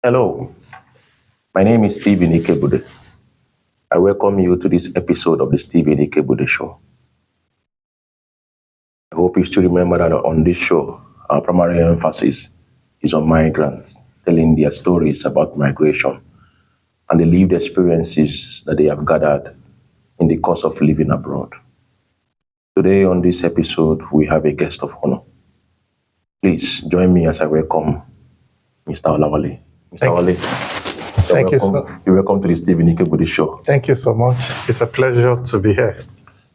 Hello, my name is Stephen Ikebude. I welcome you to this episode of the Stephen Ikebude Show. I hope you still remember that on this show, our primary emphasis is on migrants telling their stories about migration and the lived experiences that they have gathered in the course of living abroad. Today on this episode, we have a guest of honor. Please join me as I welcome Mr. Olawale. Mr. Olawale, Thank you. you're welcome to the Stephen Ikebude Show. Thank you so much. It's a pleasure to be here.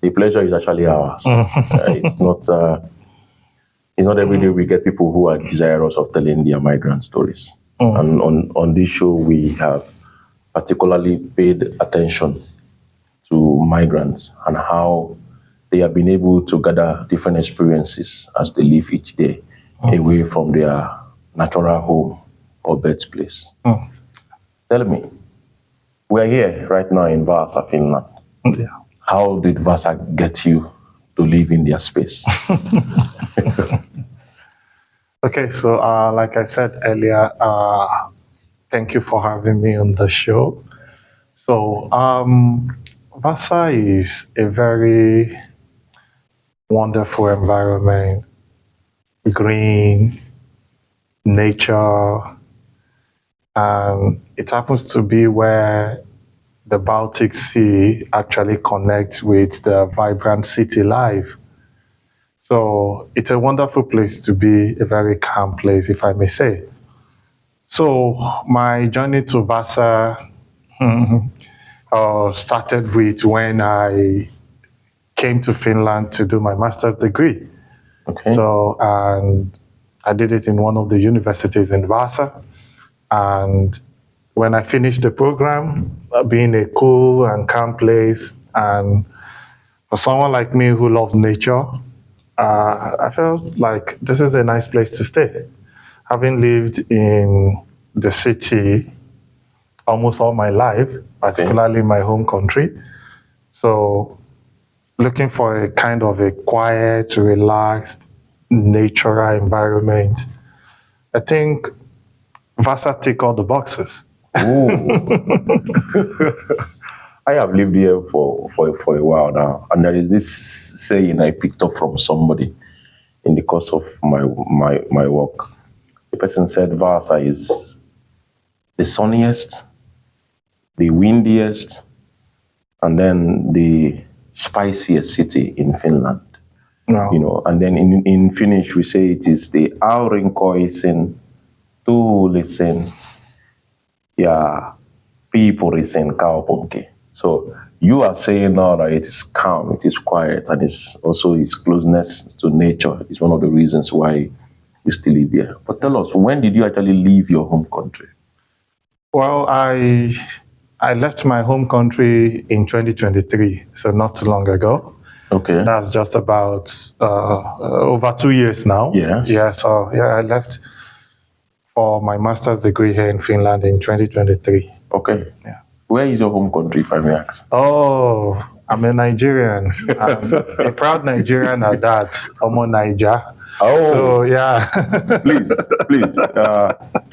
The pleasure is actually ours. It's not every day we get people who are desirous of telling their migrant stories. And on this show, we have particularly paid attention to migrants and how they have been able to gather different experiences as they live each day away from their natural home or birthplace. Tell me, we're here right now in Vaasa, Finland. Yeah. How did Vaasa get you to live in their space? Okay, so like I said earlier, thank you for having me on the show. So Vaasa is a very wonderful environment, green, nature, and it happens to be where the Baltic Sea actually connects with the vibrant city life. So it's a wonderful place to be, a very calm place, if I may say. So my journey to Vaasa started with when I came to Finland to do my master's degree. Okay. So, and I did it in one of the universities in Vaasa. And when I finished the program, being a cool and calm place, and for someone like me who loves nature, I felt like this is a nice place to stay. Having lived in the city almost all my life, particularly in my home country, so looking for a kind of a quiet, relaxed, natural environment, I think Vaasa tick all the boxes. I have lived here for a while now, and there is this saying I picked up from somebody in the course of my work. The person said Vaasa is the sunniest, the windiest, and then the spiciest city in Finland. Wow. You know, and then in Finnish we say it is the aurinkoisin, tuulisin, ja piipurisin kaupunki. So you are saying now that it is calm, it is quiet, and it's also its closeness to nature is one of the reasons why you still live here. But tell us, when did you actually leave your home country? Well, I left my home country in 2023, so not too long ago. Okay. That's just about over 2 years now. Yes. Yeah, so I left for my master's degree here in Finland in 2023. Okay. Yeah. Where is your home country, if I may ask? Oh, I'm a Nigerian. I'm a proud Nigerian at that. I'm a Niger. Oh. So, yeah. please.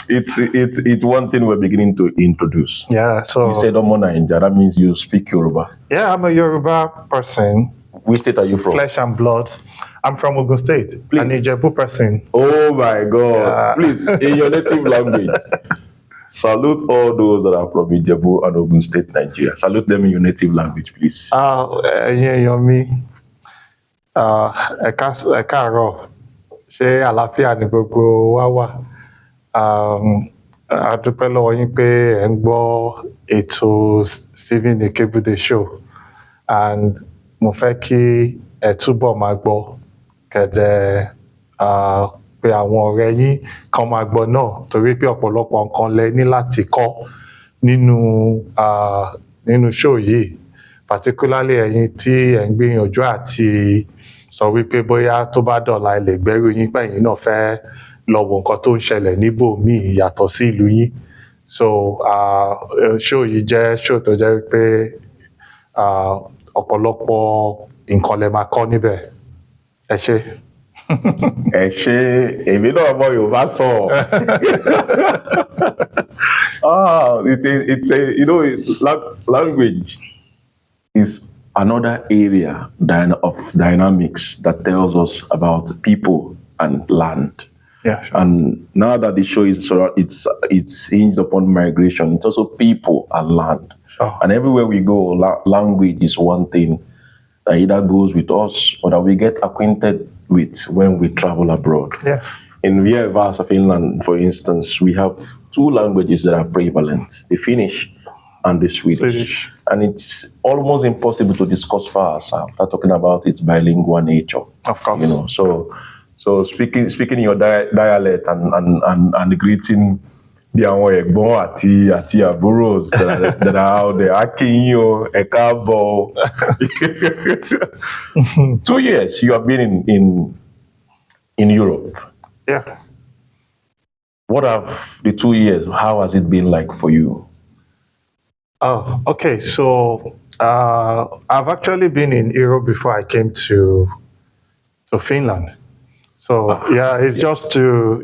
It's one thing we're beginning to introduce. Yeah, so... You said Omo Naija, that means you speak Yoruba. Yeah, I'm a Yoruba person. Which state are you from? Flesh and blood. I'm from Ogun State. Please. An Ijebu person. Oh my God. Yeah. Please, in your native language, salute all those that are from Ijebu and Ogun State, Nigeria. Salute them in your native language, please. Yeah, Yomi. Ẹ káàárọ̀. Ṣé àlàáfíà ni gbogbo wa wà? A dúpẹ́ lọ́wọ́ yín pé ẹ̀ ń gbọ́ ètò Stephen Ikebude Show. And mo fẹ́ kí ẹ túbọ̀ máa gbọ́ kẹ̀dẹ̀ pé àwọn ọ̀rẹ́ yín kan máa gbọ́ náà torí pé ọ̀pọ̀lọpọ̀ nǹkan lẹ ní láti kọ́ nínú show yìí, particularly ẹ̀yin tí ẹ̀ ń gbìyànjú àti sọ wípé bóyá tó bá dọ̀la ẹ lè gbẹ́rù yín pẹ̀yìn náà fẹ́ lọ wo nǹkan tó ń ṣẹlẹ̀ níbòmíì yàtọ̀ sí ìlú yín. So show yìí jẹ́ show tó jẹ́ wípé ọ̀pọ̀lọpọ̀ nǹkan lẹ máa kọ́ níbẹ̀. Ẹ ṣé. Ẹ ṣé, èmi náà mọ Yorùbá sọ. It's a language is another area of dynamics that tells us about people and land. Yeah, sure. And now that the show is it's hinged upon migration, it's also people and land. Sure. And everywhere we go, language is one thing that either goes with us or that we get acquainted with when we travel abroad. Yes. In Vaasa, Finland, for instance, we have two languages that are prevalent: the Finnish and the Swedish. And it's almost impossible to discuss Vaasa without talking about its bilingual nature. Of course. You know, so speaking your dialect and greeting the àwọn ẹ̀gbọ́n àti àbúrò that are out there. Akinyo, ẹ káàbọ̀. 2 years you have been in Europe. Yeah. What have the 2 years? How has it been like for you? Oh, okay. So I've actually been in Europe before I came to Finland. So yeah, it's just you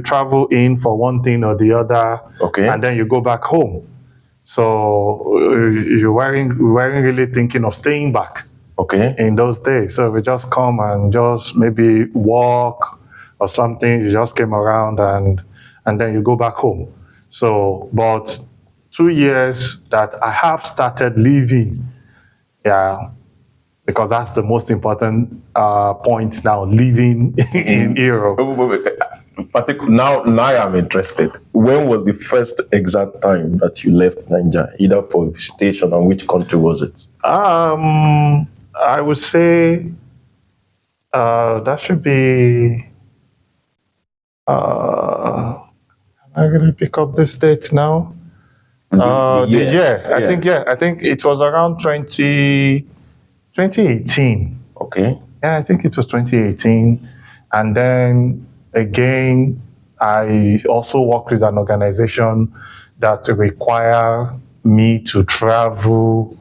travel in for one thing or the other, Okay. and then you go back home. So you weren't really thinking of staying back Okay. in those days. So we just come and just maybe walk or something. You just came around and then you go back home. So, but 2 years that I have started living, yeah, because that's the most important point now, living in Europe. Now I'm interested. When was the first exact time that you left Nigeria, either for visitation, and which country was it? I would say that should be. Am I going to pick up this date now? The year. I think it was around 2018. Okay. Yeah, I think it was 2018. And then again, I also work with an organization that require me to travel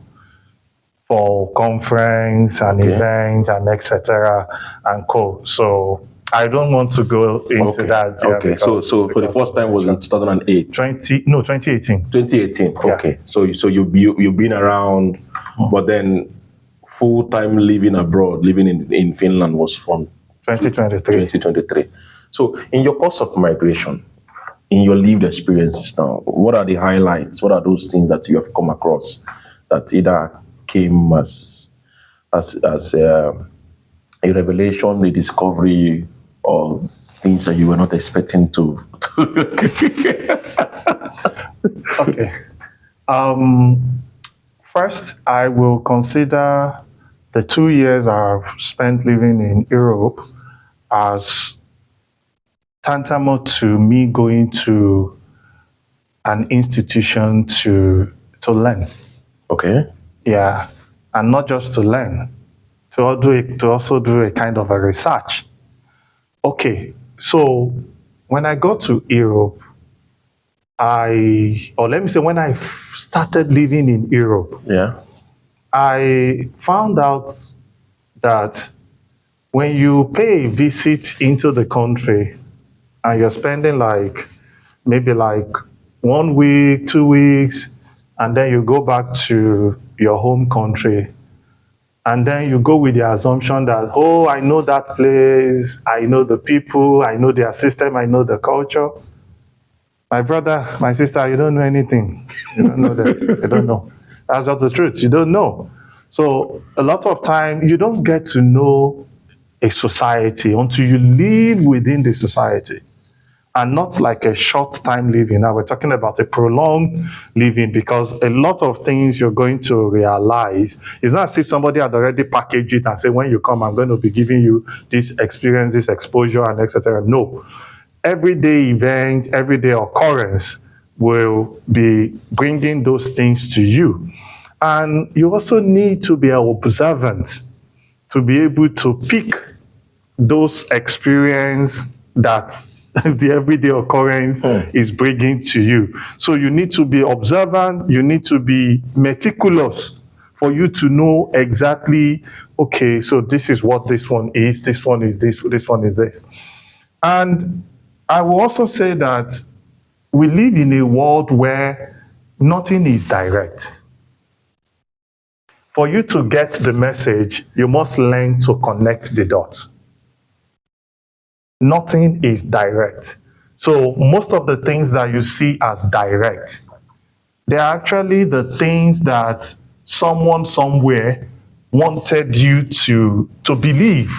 for conference and events and etc. and co. So I don't want to go into that. Yeah, okay. So the first time was in 2008. 2018. 2018. Yeah. Okay. So you've been around, but then full-time living abroad, living in Finland was from 2023. So in your course of migration, in your lived experiences now, what are the highlights? What are those things that you have come across that either came as a revelation, a discovery, or things that you were not expecting to? Okay. First, I will consider the 2 years I've spent living in Europe as tantamount to me going to an institution to learn. Okay. Yeah, and not just to learn, to also do a kind of a research. Okay, so when I got to Europe, when I started living in Europe, Yeah. I found out that when you pay a visit into the country and you're spending maybe 1 week, 2 weeks, and then you go back to your home country, and then you go with the assumption that, oh, I know that place, I know the people, I know their system, I know the culture. My brother, my sister, you don't know anything. You don't know that. You don't know. That's just the truth. You don't know. So a lot of time, you don't get to know a society until you live within the society. And not like a short time living. Now we're talking about a prolonged living, because a lot of things you're going to realize, it's not as if somebody had already packaged it and said, when you come, I'm going to be giving you this experience, this exposure, and etc. No. Everyday event, everyday occurrence will be bringing those things to you. And you also need to be observant to be able to pick those experiences that the everyday occurrence is bringing to you. So you need to be observant, you need to be meticulous for you to know exactly, okay, so this is what this one is this one is this one is this. And I will also say that we live in a world where nothing is direct. For you to get the message, you must learn to connect the dots. Nothing is direct. So most of the things that you see as direct, they're actually the things that someone somewhere wanted you to believe,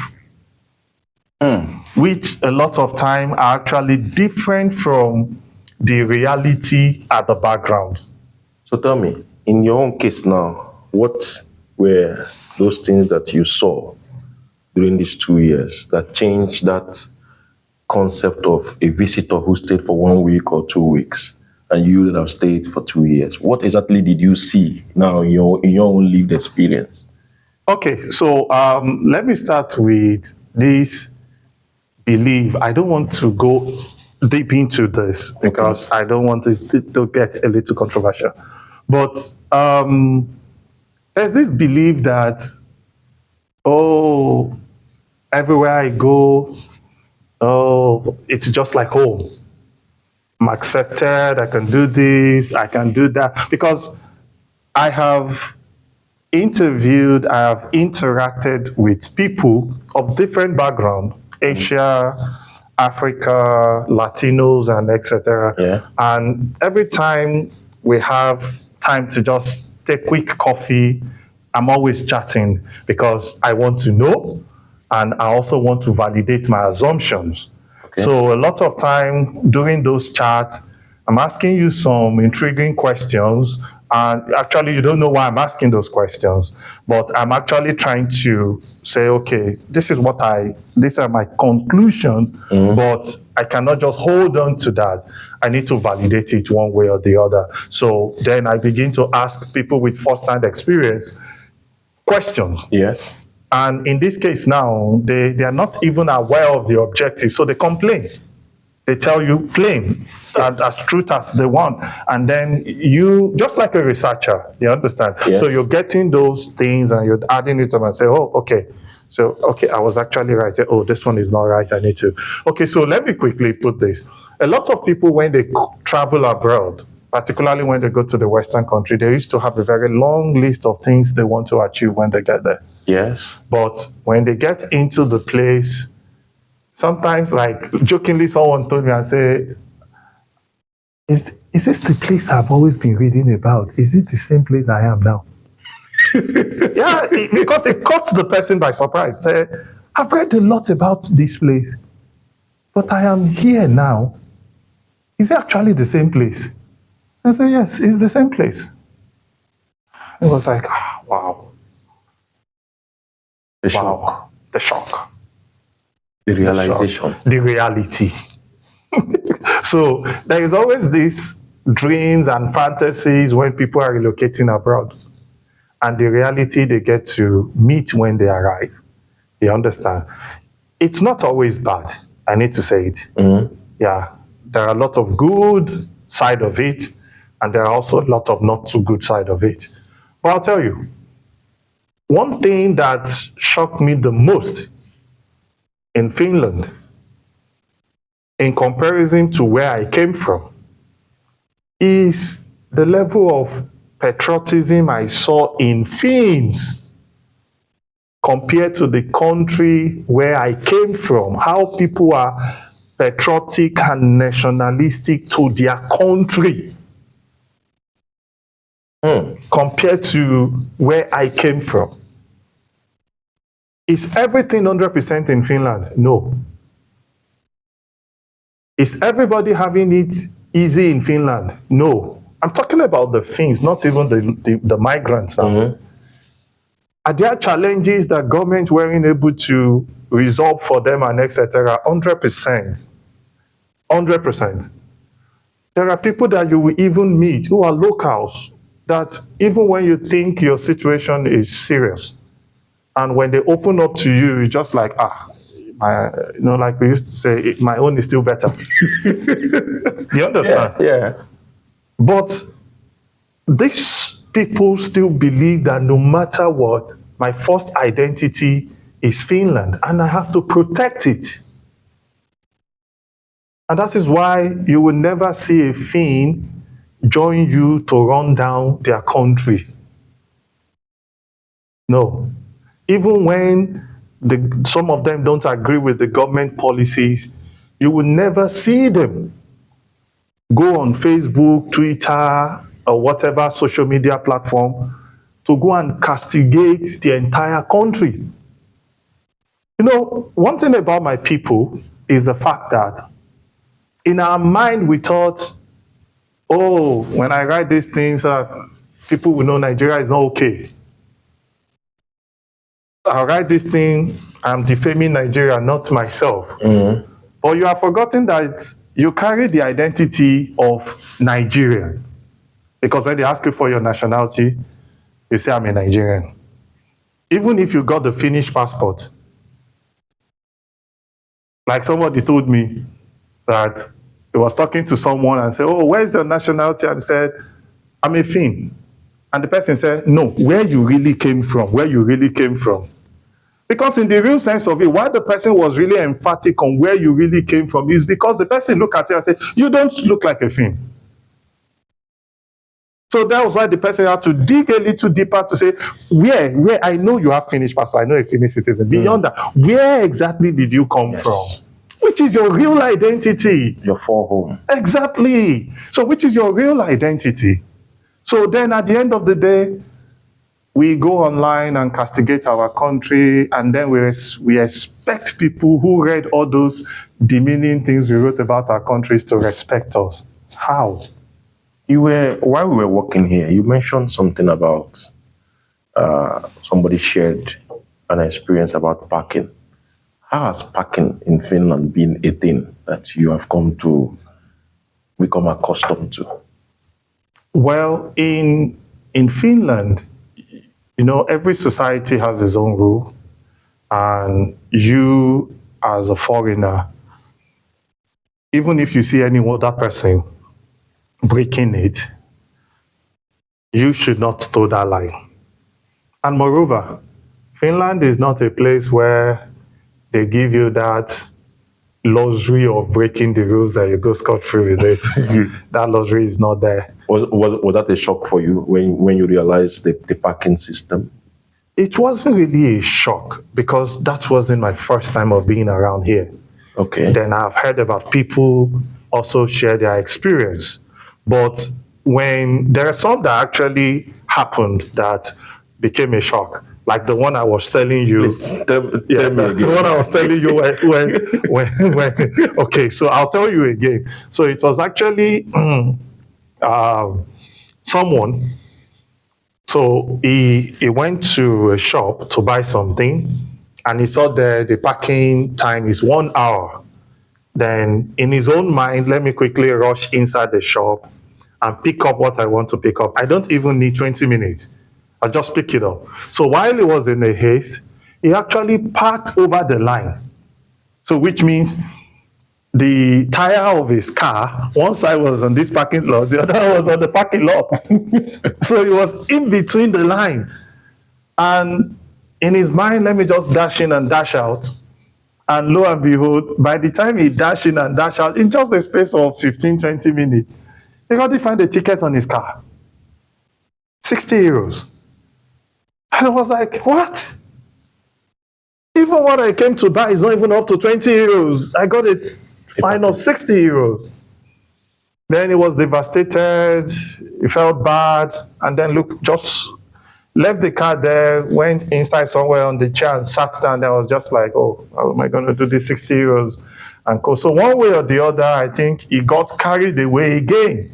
which a lot of time are actually different from the reality at the background. So tell me, in your own case now, what were those things that you saw during these 2 years that changed that concept of a visitor who stayed for 1 week or 2 weeks and you would have stayed for 2 years? What exactly did you see now in your own lived experience? Okay, so let me start with this belief. I don't want to go deep into this because I don't want it to get a little controversial. But there's this belief that, oh, everywhere I go, oh, it's just like home. I'm accepted, I can do this, I can do that. Because I have interviewed, I have interacted with people of different background, Asia, Africa, Latinos, and etc. Yeah. And every time we have time to just take quick coffee, I'm always chatting because I want to know and I also want to validate my assumptions. Okay. So a lot of time during those chats, I'm asking you some intriguing questions, and actually you don't know why I'm asking those questions, but I'm actually trying to say, okay, these are my conclusion, but I cannot just hold on to that. I need to validate it one way or the other. So then I begin to ask people with first-hand experience questions. Yes. And in this case now, they are not even aware of the objective, so they complain. They tell you plain, Yes. as truth as they want. And then you, just like a researcher, you understand? Yes. So you're getting those things and you're adding it up and say, oh, okay. So, okay, I was actually right. Oh, this one is not right. I need to. Okay, so let me quickly put this. A lot of people, when they travel abroad, particularly when they go to the Western country, they used to have a very long list of things they want to achieve when they get there. Yes. But when they get into the place, sometimes, like jokingly, someone told me, I say, is this the place I've always been reading about? Is it the same place I am now? Yeah, because it caught the person by surprise. Say, I've read a lot about this place, but I am here now. Is it actually the same place? I say, yes, it's the same place. It was like, wow. The shock. Wow. The shock. The realization. The reality. So there is always these dreams and fantasies when people are relocating abroad. And the reality they get to meet when they arrive. They understand. It's not always bad. I need to say it. Yeah. There are a lot of good side of it, and there are also a lot of not too good side of it. But I'll tell you, one thing that shocked me the most in Finland, in comparison to where I came from, is the level of patriotism I saw in Finns compared to the country where I came from. How people are patriotic and nationalistic to their country compared to where I came from. Is everything 100% in Finland? No. Is everybody having it easy in Finland? No. I'm talking about the Finns, not even the migrants now. Are there challenges that government weren't able to resolve for them and etc.? 100%. 100%. There are people that you will even meet who are locals that even when you think your situation is serious, and when they open up to you, you're just like, like we used to say, my own is still better. You understand? Yeah. But this people still believe that no matter what, my first identity is Finland and I have to protect it. And that is why you will never see a Finn join you to run down their country. No. Even when some of them don't agree with the government policies, you will never see them go on Facebook, Twitter, or whatever social media platform to go and castigate the entire country. You know, one thing about my people is the fact that in our mind we thought, oh, when I write these things, people will know Nigeria is not okay. I write this thing, I'm defaming Nigeria, not myself. Mm-hmm. But you have forgotten that you carry the identity of Nigerian. Because when they ask you for your nationality, you say, I'm a Nigerian. Even if you got the Finnish passport. Like somebody told me that he was talking to someone and said, oh, where's your nationality? And he said, I'm a Finn. And the person said, no, where you really came from, where you really came from. Because in the real sense of it, why the person was really emphatic on where you really came from is because the person looked at you and said, you don't look like a Finn. So that was why the person had to dig a little deeper to say, where I know you have Finnish passport, I know a Finnish citizen. Beyond that, where exactly did you come from? Which is your real identity? Your home. Exactly. So which is your real identity? So then at the end of the day, we go online and castigate our country, and then we expect people who read all those demeaning things we wrote about our countries to respect us. How? While we were working here, you mentioned something about somebody shared an experience about parking. How has parking in Finland been a thing that you have come to become accustomed to? Well, in Finland, you know, every society has its own rule, and you as a foreigner, even if you see any other person breaking it, you should not toe that line. And moreover, Finland is not a place where they give you that luxury of breaking the rules that you go scot-free with it. That luxury is not there. Was that a shock for you when you realized the parking system? It wasn't really a shock because that wasn't my first time of being around here. Okay. Then I've heard about people also share their experience. But when there are some that actually happened that became a shock, like the one I was telling you. Tell me again. The one I was telling you when okay, so I'll tell you again. So it was actually someone. So he went to a shop to buy something, and he saw the parking time is 1 hour. Then in his own mind, let me quickly rush inside the shop and pick up what I want to pick up. I don't even need 20 minutes. I just pick it up. So while he was in a haste, he actually parked over the line. So which means the tire of his car, one side was on this parking lot, the other was on the parking lot. So he was in between the line. And in his mind, let me just dash in and dash out. And lo and behold, by the time he dashed in and dashed out, in just a space of 15, 20 minutes, he got to find a ticket on his car. 60 euros. And I was like, what? Even what I came to buy is not even up to 20 euros. I got a fine of 60 euros. Then he was devastated. He felt bad. And then just left the car there, went inside somewhere on the chair and sat down there. I was just like, oh, how am I going to do this 60 euros? And go. So one way or the other, I think he got carried away again.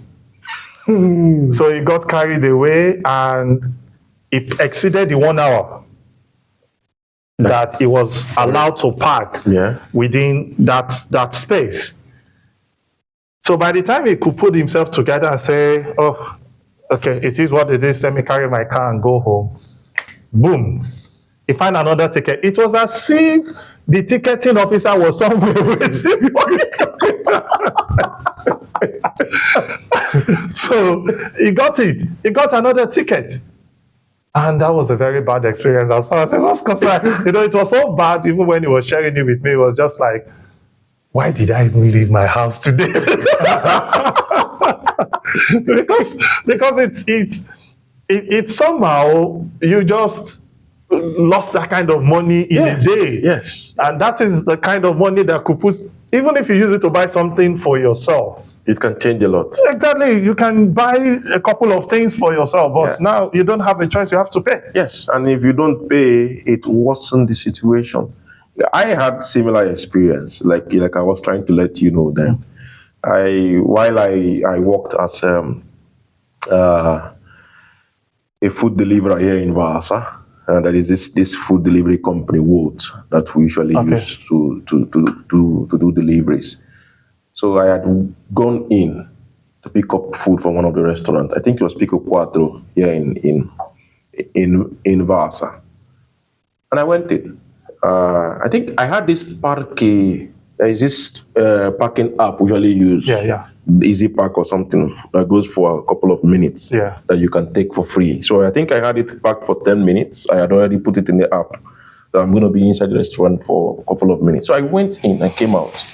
So he got carried away and it exceeded the 1 hour that he was allowed to park within that space. So by the time he could put himself together and say, oh, okay, it is what it is, let me carry my car and go home. Boom. He found another ticket. It was as if the ticketing officer was somewhere waiting for him. So he got it. He got another ticket. And that was a very bad experience as far as I was concerned. It was so bad, even when he was sharing it with me, it was just like, why did I even leave my house today? because it's somehow you just lost that kind of money in a day. Yes. And that is the kind of money that could put, even if you use it to buy something for yourself. It can change a lot. Exactly. You can buy a couple of things for yourself, but now you don't have a choice, you have to pay. Yes, and if you don't pay, it worsens the situation. I had similar experience, like I was trying to let you know then. While I worked as a food deliverer here in Vaasa, and there is this food delivery company, Wolt, that we usually use to do deliveries. So I had gone in to pick up food from one of the restaurants. I think it was Pico Quattro here in Vaasa. And I went in. I think I had this parking. There is this parking app usually used. Easy Park or something that goes for a couple of minutes that you can take for free. So I think I had it parked for 10 minutes. I had already put it in the app that I'm going to be inside the restaurant for a couple of minutes. So I went in and came out,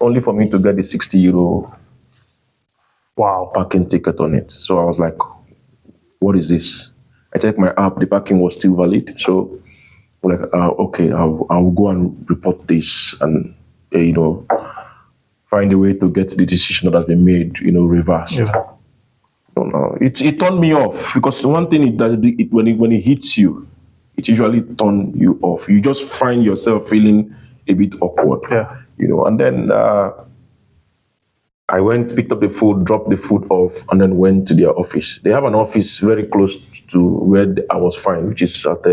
only for me to get the 60 euro parking ticket on it. So I was like, what is this? I checked my app, the parking was still valid. So I'm like, okay, I'll go and report this and, find a way to get the decision that has been made, reversed. It turned me off, because one thing when it hits you, it usually turns you off. You just find yourself feeling a bit awkward. And then I went, picked up the food, dropped the food off, and then went to their office. They have an office very close to where I was fine, which is at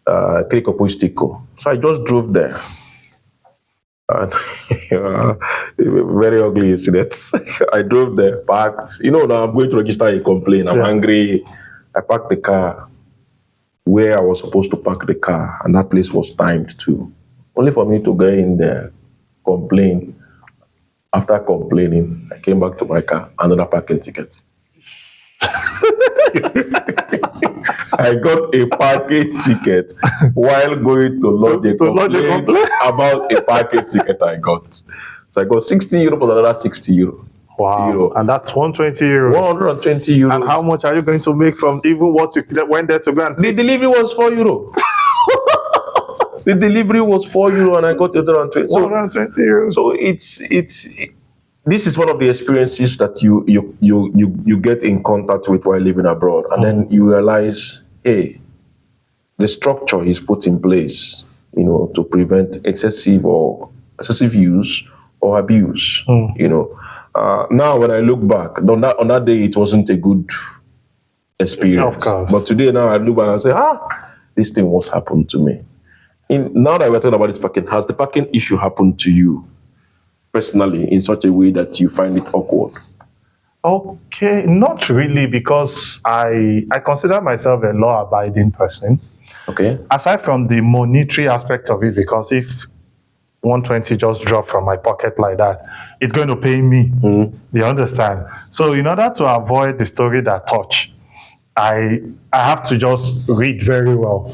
Kolapo. So I just drove there. And very ugly incident. I drove there, parked. Now I'm going to register a complaint. I'm angry. I parked the car where I was supposed to park the car, and that place was timed too. Only for me to get in there, complain. After complaining, I came back to my car, another parking ticket. I got a parking ticket while going to lodge a complaint about a parking ticket I got. So I got 60 euro plus another 60 euro. Wow. And that's 120 euro. 120 euros. And how much are you going to make from even what you went there to grant? The delivery was 4 euro. The delivery was 4 euro and I got 120. 120 euros. So this is one of the experiences that you get in contact with while living abroad, and then you realize, hey, the structure is put in place, to prevent excessive use or abuse. Now when I look back, on that day it wasn't a good experience. Of course. But today now I look back and say, this thing was happened to me. Now that we're talking about this parking, has the parking issue happened to you personally in such a way that you find it awkward? Okay, not really, because I consider myself a law-abiding person. Okay. Aside from the monetary aspect of it, because if 120 just dropped from my pocket like that, it's going to pay me. You understand? So in order to avoid the story that touch, I have to just read very well.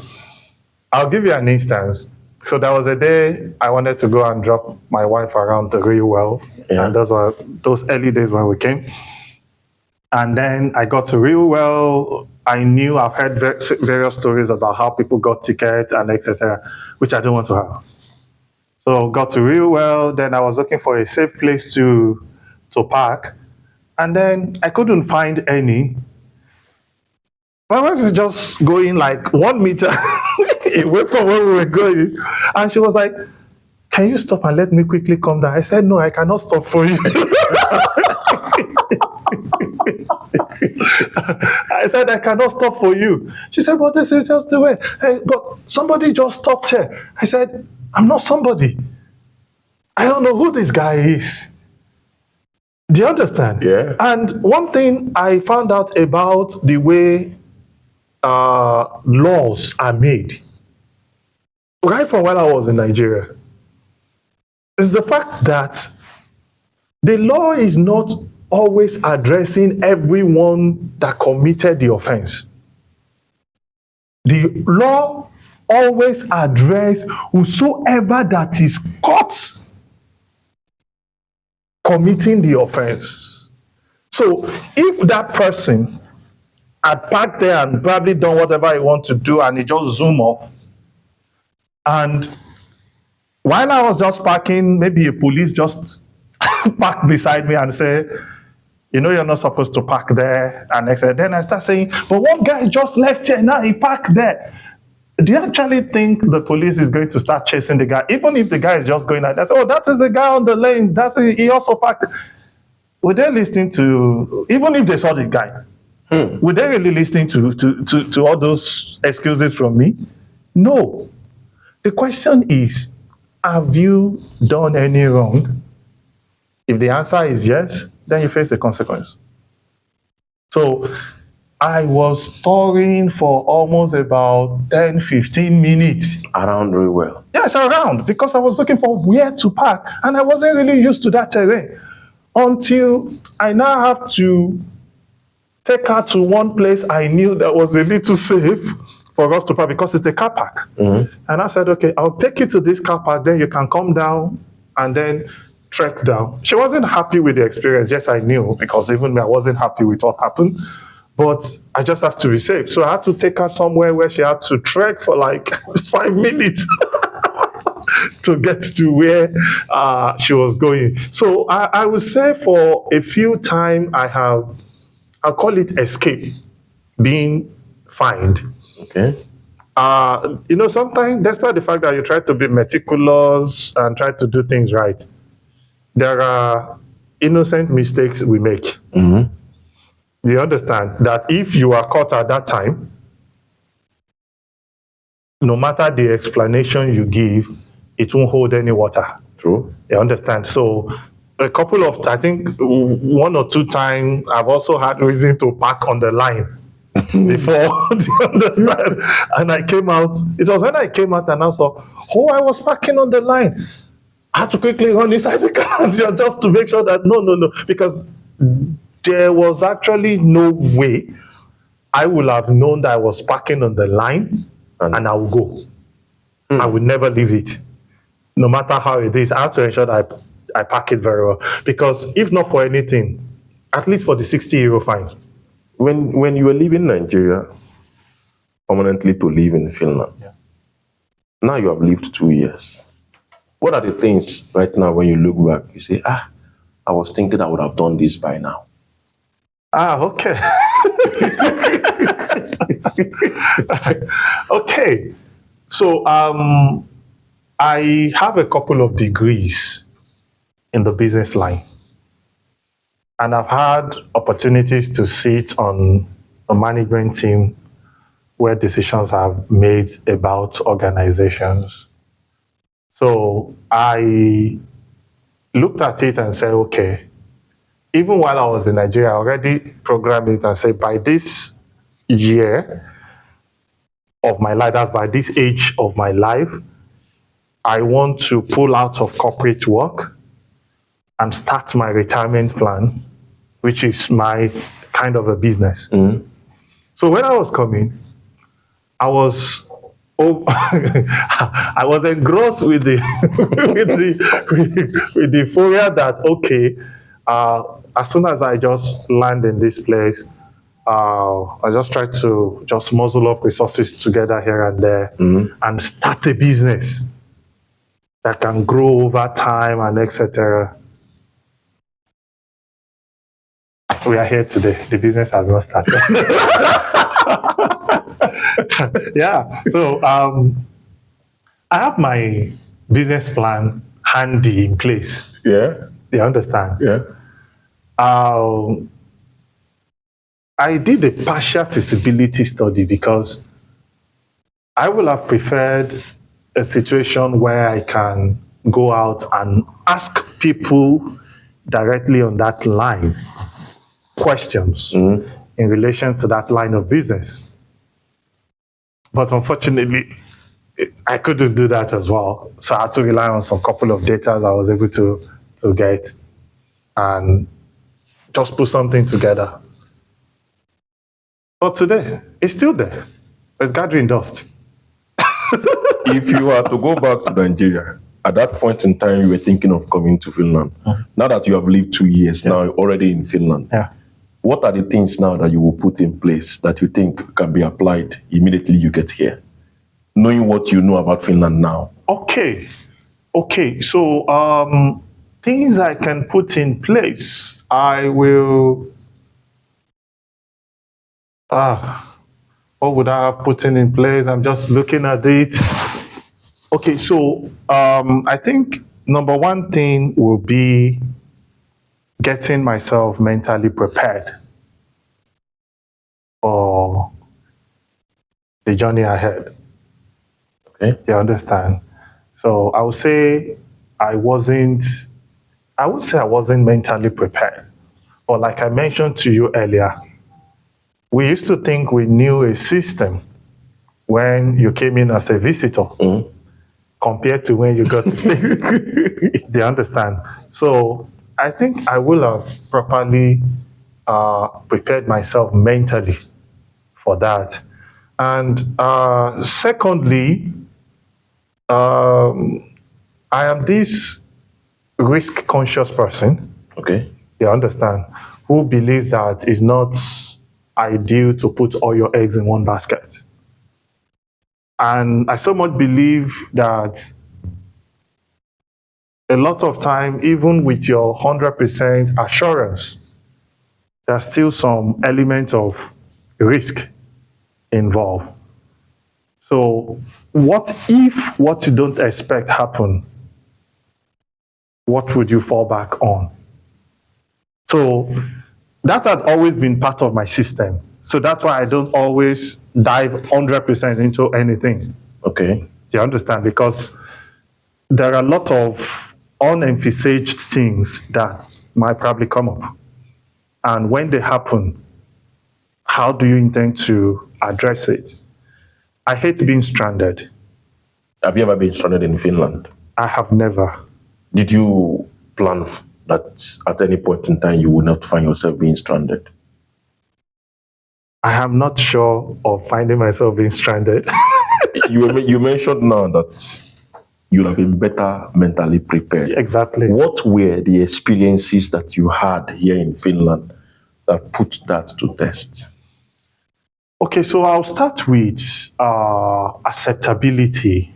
I'll give you an instance. So there was a day I wanted to go and drop my wife around the real well. And those were those early days when we came. And then I got to real well. I knew I've heard various stories about how people got tickets and etc., which I don't want to have. So got to real well. Then I was looking for a safe place to park. And then I couldn't find any. My wife was just going like 1 meter away from where we were going. And she was like, can you stop and let me quickly come down? I said, no, I cannot stop for you. I said, I cannot stop for you. She said, but this is just the way. Hey, but somebody just stopped here. I said, I'm not somebody. I don't know who this guy is. Do you understand? Yeah. And one thing I found out about the way laws are made, right from when I was in Nigeria, is the fact that the law is not always addressing everyone that committed the offense. The law always address whosoever that is caught committing the offense. So if that person had parked there and probably done whatever he wants to do and he just zoom off, and while I was just parking, maybe a police just parked beside me and say, you know, you're not supposed to park there. And I said, then I start saying, but one guy just left here, now he parked there. Do you actually think the police is going to start chasing the guy? Even if the guy is just going like that, oh, that is the guy on the lane, he also parked. Would they listen to, even if they saw the guy, would they really listen to all those excuses from me? No. The question is, have you done any wrong? If the answer is yes, then you face the consequence. So I was touring for almost about 10, 15 minutes. Around very well. Yes, around, because I was looking for where to park, and I wasn't really used to that terrain until I now have to take her to one place I knew that was a little safe for us to park because it's a car park. And I said, okay, I'll take you to this car park, then you can come down and then trek down. She wasn't happy with the experience. Yes, I knew, because even me, I wasn't happy with what happened. But I just have to be safe. So I had to take her somewhere where she had to trek for like 5 minutes to get to where she was going. So I would say for a few times I'll call it escape, being fined. Okay. You know, sometimes, despite the fact that you try to be meticulous and try to do things right, there are innocent mistakes we make. You understand that if you are caught at that time, no matter the explanation you give, it won't hold any water. True. You understand? So a couple of, I think 1 or 2 times, I've also had reason to park on the line before. Do you understand? And I came out. It was when I came out and I saw, oh, I was parking on the line. I had to quickly run inside the car just to make sure that no, because there was actually no way I would have known that I was parking on the line and I would go. I would never leave it. No matter how it is, I have to ensure that I park it very well. Because if not for anything, at least for the 60 euro fine. When you were leaving Nigeria permanently to live in Finland, now you have lived 2 years. What are the things right now when you look back, you say, I was thinking I would have done this by now? Okay. Okay. So I have a couple of degrees in the business line. And I've had opportunities to sit on a management team where decisions are made about organizations. So I looked at it and said, okay, even while I was in Nigeria, I already programmed it and said, by this year of my life, that's by this age of my life, I want to pull out of corporate work and start my retirement plan, which is my kind of a business. So when I was coming, I was I was engrossed with the with the euphoria that okay, as soon as I just land in this place, I just try to just muzzle up resources together here and there and start a business that can grow over time and etc. We are here today. The business has not started. Yeah. So I have my business plan handy in place. Yeah. You understand? Yeah. I did a partial feasibility study because I would have preferred a situation where I can go out and ask people directly on that line questions in relation to that line of business. But unfortunately, I couldn't do that as well. So I had to rely on some couple of data I was able to get. and just put something together. But today, it's still there. It's gathering dust. If you are to go back to Nigeria, at that point in time, you were thinking of coming to Finland. Now that you have lived 2 years, now you're already in Finland. Yeah. What are the things now that you will put in place that you think can be applied immediately you get here? Knowing what you know about Finland now. Okay. So things I can put in place. I will. What would I have put in place? I'm just looking at it. Okay, so I think number one thing will be getting myself mentally prepared for the journey ahead. Okay. Do you understand? So I would say I wasn't mentally prepared. But like I mentioned to you earlier, we used to think we knew a system when you came in as a visitor compared to when you got to stay. Do you understand? So I think I will have properly prepared myself mentally for that. And secondly, I am this risk conscious person. Okay. You understand? Who believes that it's not ideal to put all your eggs in one basket. And I so much believe that a lot of time, even with your 100% assurance, there's still some element of risk involved. So what if what you don't expect happen? What would you fall back on? So that had always been part of my system. So that's why I don't always dive 100% into anything. Okay. Do you understand? Because there are a lot of unenvisaged things that might probably come up. And when they happen, how do you intend to address it? I hate being stranded. Have you ever been stranded in Finland? I have never. Did you plan that at any point in time you would not find yourself being stranded? I am not sure of finding myself being stranded. You mentioned now that you'd have been better mentally prepared. Exactly. What were the experiences that you had here in Finland that put that to test? Okay, so I'll start with acceptability.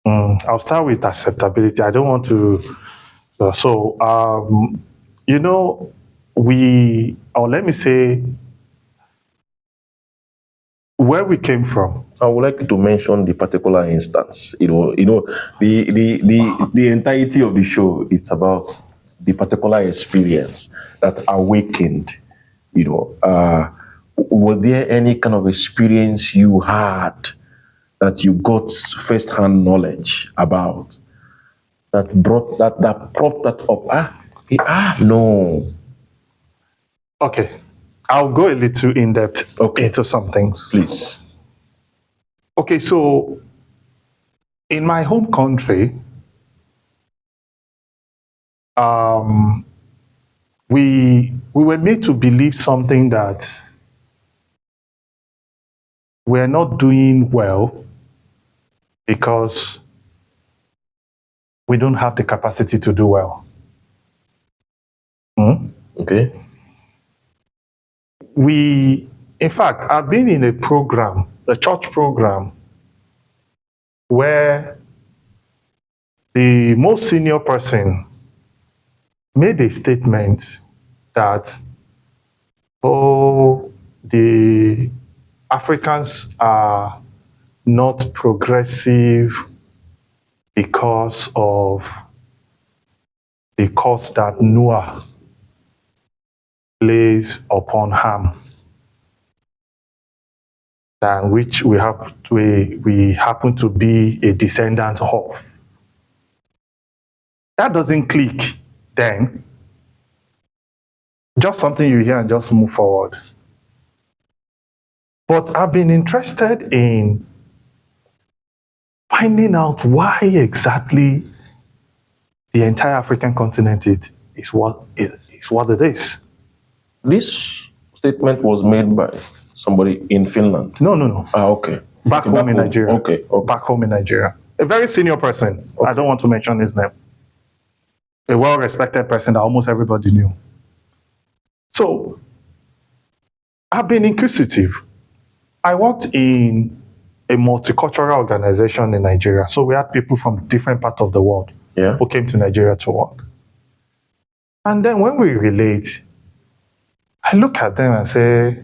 I'll start with acceptability. I don't want to. Let me say, where we came from. I would like to mention the particular instance. The entirety of the show is about the particular experience that awakened. Was there any kind of experience you had that you got first-hand knowledge about that brought that propped that up? No. Okay, I'll go a little in depth into some things. Please. Okay, so in my home country, we were made to believe something that we're not doing well because we don't have the capacity to do well. Okay. In fact, I've been in a program, a church program, where the most senior person made a statement that, the Africans are not progressive because of the curse that Noah lays upon Ham, than which we happen to be a descendant of. That doesn't click then. Just something you hear and just move forward. But I've been interested in finding out why exactly the entire African continent is what it is. This statement was made by somebody in Finland. No. Ah, okay. Back Okay, home in Nigeria. Okay. Back home in Nigeria. A very senior person. I don't want to mention his name. A well-respected person that almost everybody knew. So, I've been inquisitive. I worked in a multicultural organization in Nigeria. So we had people from different parts of the world who came to Nigeria to work. And then when we relate, I look at them and say,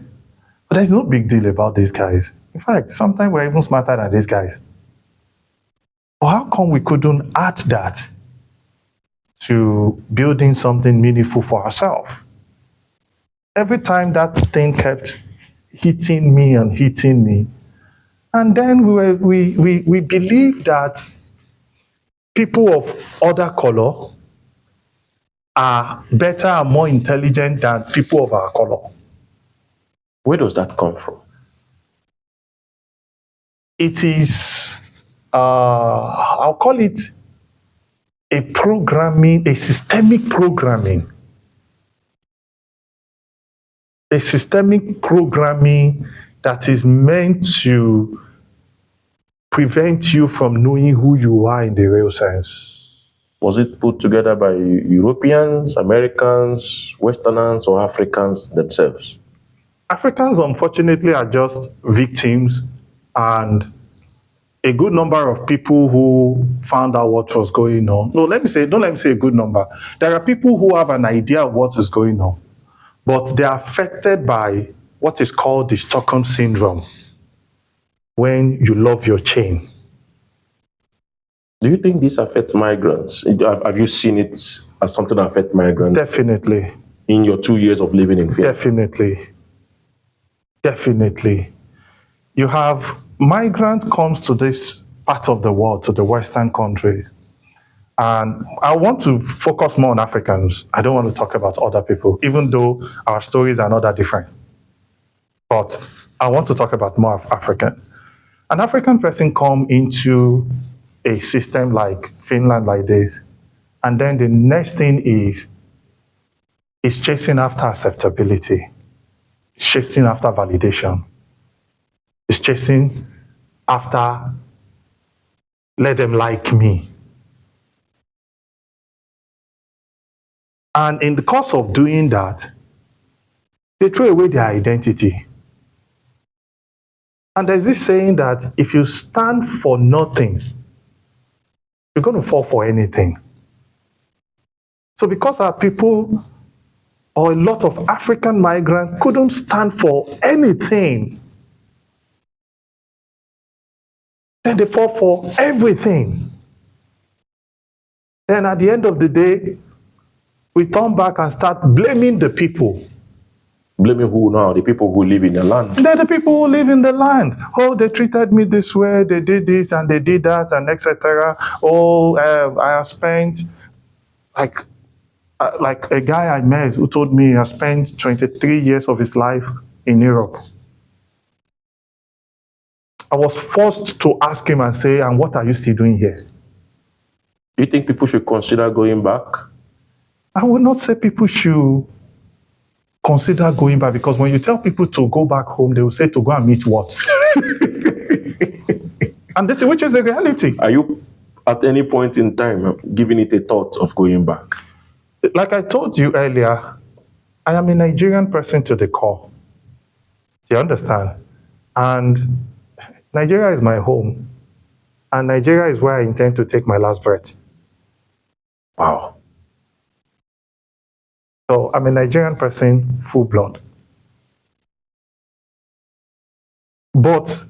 but there's no big deal about these guys. In fact, sometimes we're even smarter than these guys. But how come we couldn't add that to building something meaningful for ourselves? Every time that thing kept hitting me. And then we believe that people of other color are better and more intelligent than people of our color. Where does that come from? It is, I'll call it a systemic programming. A systemic programming that is meant to prevent you from knowing who you are in the real sense. Was it put together by Europeans, Americans, Westerners, or Africans themselves? Africans, unfortunately, are just victims, and a good number of people who found out what was going on. Don't let me say a good number. There are people who have an idea of what is going on, but they are affected by what is called the Stockholm syndrome, when you love your chain. Do you think this affects migrants? Have you seen it as something that affects migrants? Definitely. In your 2 years of living in Finland? Definitely. You have migrants comes to this part of the world, to the Western countries. And I want to focus more on Africans. I don't want to talk about other people, even though our stories are not that different. But I want to talk about more of Africans. An African person come into a system like Finland like this, and then the next thing is chasing after acceptability. It's chasing after validation. It's chasing after, let them like me. And in the course of doing that, they throw away their identity. And there's this saying that if you stand for nothing, you're going to fall for anything. So because our people, or a lot of African migrants, couldn't stand for anything, then they fall for everything. Then at the end of the day, we turn back and start blaming the people. Blaming who now? The people who live in the land? They're the people who live in the land. Oh, they treated me this way, they did this and they did that, and etc. Oh, I have spent, like a guy I met who told me he has spent 23 years of his life in Europe. I was forced to ask him and say, and what are you still doing here? Do you think people should consider going back? I would not say people should consider going back, because when you tell people to go back home, they will say to go and meet what? And this, which is the reality. Are you at any point in time giving it a thought of going back? Like I told you earlier, I am a Nigerian person to the core. Do you understand? And Nigeria is my home. And Nigeria is where I intend to take my last breath. Wow. So I'm a Nigerian person, full blood. But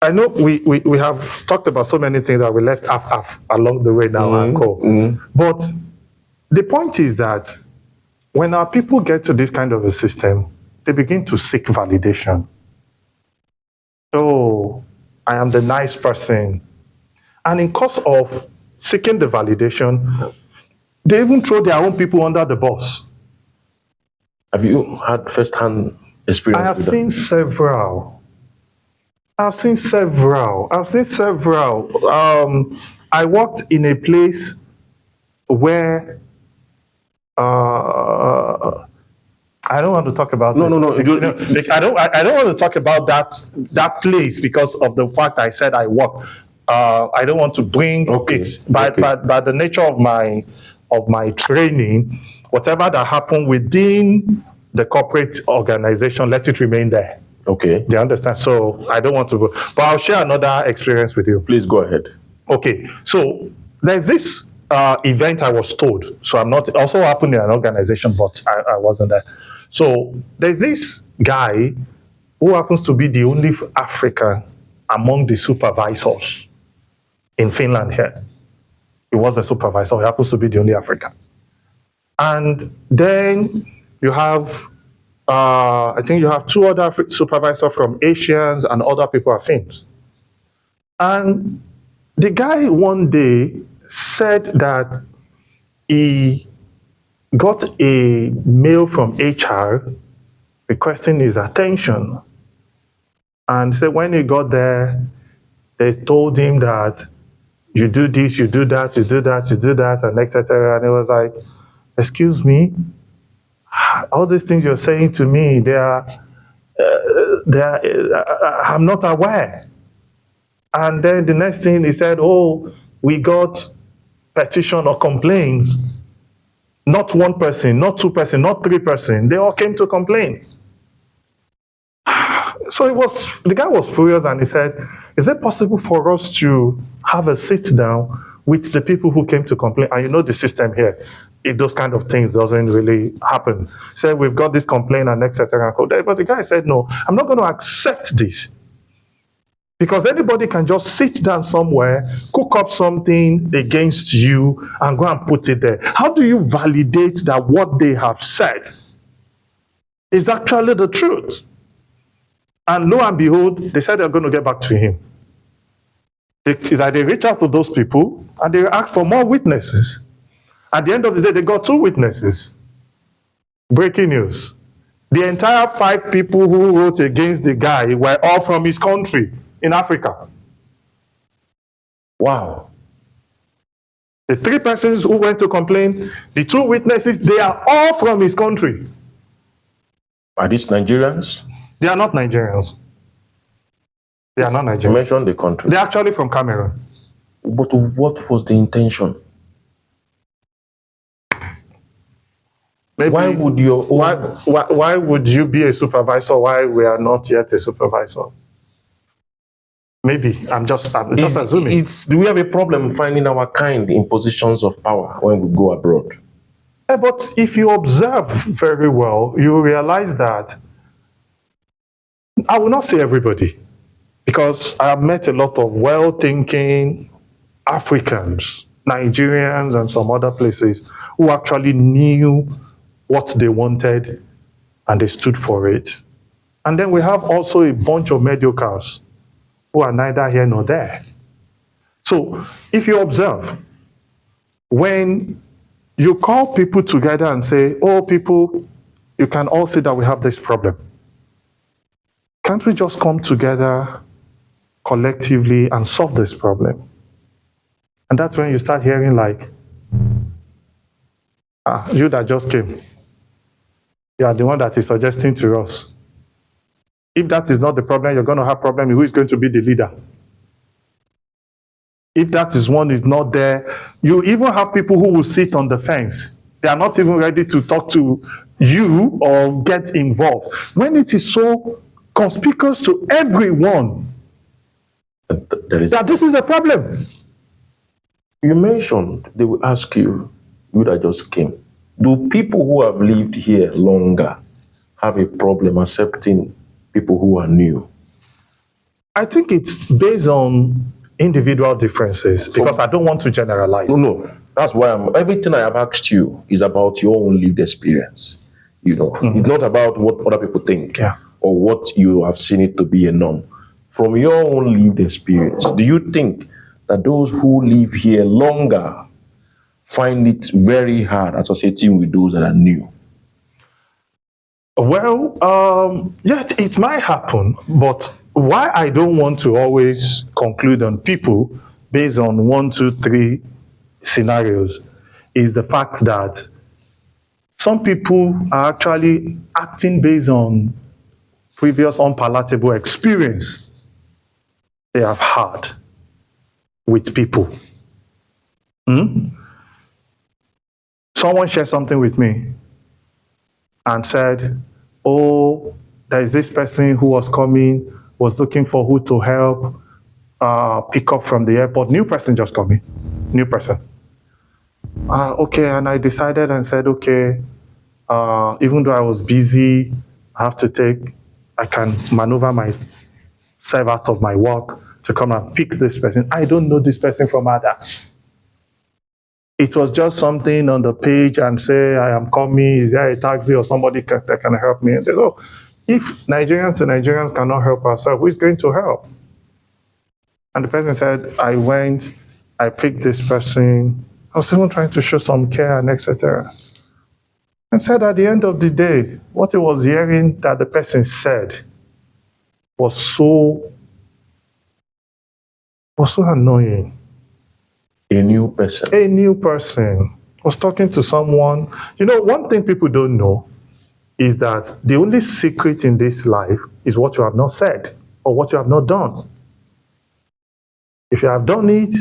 I know we have talked about so many things that we left half along the way now, But the point is that when our people get to this kind of a system, they begin to seek validation. Oh, I am the nice person. And in course of seeking the validation, they even throw their own people under the bus. Have you had first-hand experience? I have seen several. I worked in a place where I don't want to talk about No, it. no, no. I don't want to talk about that place because of the fact I said I work. I don't want to bring Okay, it by the nature of my training. Whatever that happened within the corporate organization, let it remain there. Okay. Do you understand? So I don't want to go, but I'll share another experience with you. Please go ahead. Okay, so there's this event I was told. So I'm not also happened in an organization, but I wasn't there. So there's this guy who happens to be the only African among the supervisors in Finland here. He was a supervisor. He happens to be the only African. And then you have, I think you have two other supervisors from Asians and other people are Finns. And the guy one day said that he got a mail from HR requesting his attention. And said when he got there, they told him that you do this, you do that, you do that, you do that, and etc. And he was like, excuse me, all these things you're saying to me, I'm not aware. And then the next thing he said, oh, we got petition or complaints. Not one person, not two person, not three person. They all came to complain. So the guy was furious and he said, is it possible for us to have a sit down with the people who came to complain? And you know the system here, those kind of things doesn't really happen. He said, we've got this complaint and etc. But the guy said, no, I'm not going to accept this. Because anybody can just sit down somewhere, cook up something against you, and go and put it there. How do you validate that what they have said is actually the truth? And lo and behold, they said they're going to get back to him. They reach out to those people and they ask for more witnesses. At the end of the day, they got 2 witnesses. Breaking news. The entire 5 people who wrote against the guy were all from his country in Africa. Wow. The 3 persons who went to complain, the 2 witnesses, they are all from his country. Are these Nigerians? They are not Nigerians. They are not Nigerians. You mentioned the country. They're actually from Cameroon. But what was the intention? Maybe, why would your own... why would you be a supervisor while we are not yet a supervisor? Maybe I'm just assuming. Do we have a problem finding our kind in positions of power when we go abroad? But if you observe very well, you realize that I will not say everybody, because I have met a lot of well-thinking Africans, Nigerians, and some other places who actually knew what they wanted and they stood for it. And then we have also a bunch of mediocres who are neither here nor there. So if you observe, when you call people together and say, oh, people, you can all see that we have this problem. Can't we just come together collectively and solve this problem? And that's when you start hearing like, you that just came, you are the one that is suggesting to us. If that is not the problem, you're going to have problem. Who is going to be the leader? If that is one is not there, you even have people who will sit on the fence. They are not even ready to talk to you or get involved. When it is so conspicuous to everyone that this is a problem. You mentioned they will ask you that just came. Do people who have lived here longer have a problem accepting people who are new? I think it's based on individual differences, because I don't want to generalize. No. That's why everything I have asked you is about your own lived experience. It's not about what other people think or what you have seen it to be a norm. From your own lived experience, do you think that those who live here longer find it very hard associating with those that are new? Well, yes, it might happen, but why I don't want to always conclude on people based on 1, 2, 3 scenarios is the fact that some people are actually acting based on previous unpalatable experience they have had with people. Someone shared something with me and said, oh, there is this person who was coming, was looking for who to help pick up from the airport. New person just coming. New person. Okay, and I decided and said, okay, even though I was busy, I can maneuver myself out of my work to come and pick this person. I don't know this person from Ada. It was just something on the page and say, I am coming, is there a taxi or somebody that can help me? And they say, oh, if Nigerians to Nigerians cannot help ourselves, who is going to help? And the person said, I went, I picked this person, I was even trying to show some care and etc. And said at the end of the day, what he was hearing that the person said was so annoying. A new person. A new person was talking to someone. You know, one thing people don't know is that the only secret in this life is what you have not said or what you have not done. If you have done it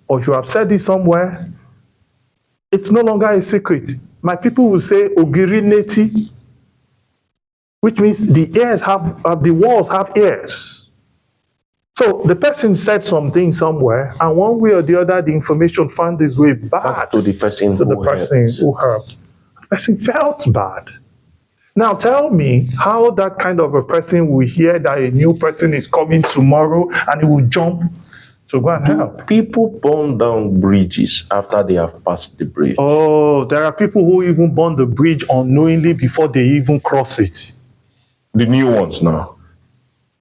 or if you have said it somewhere, it's no longer a secret. My people will say ogiri neti, which means the walls have ears. So the person said something somewhere, and one way or the other, the information found its way back to the person who helped. The person felt bad. Now tell me how that kind of a person will hear that a new person is coming tomorrow and he will jump to go and help. People burn down bridges after they have passed the bridge. Oh, there are people who even burn the bridge unknowingly before they even cross it. The new ones now.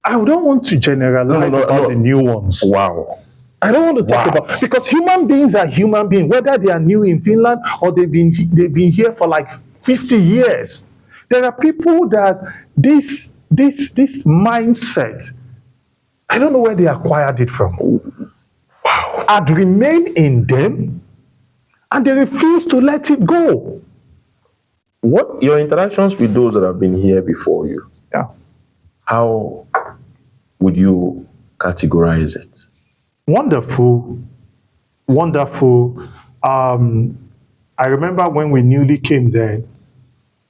I don't want to generalize about the new ones. Wow. I don't want to talk about, because human beings are human beings, whether they are new in Finland or they've been here for like 50 years. There are people that this mindset, I don't know where they acquired it from. Wow. Had remained in them and they refuse to let it go. What your interactions with those that have been here before you? Yeah. How would you categorize it? Wonderful. Wonderful. I remember when we newly came there,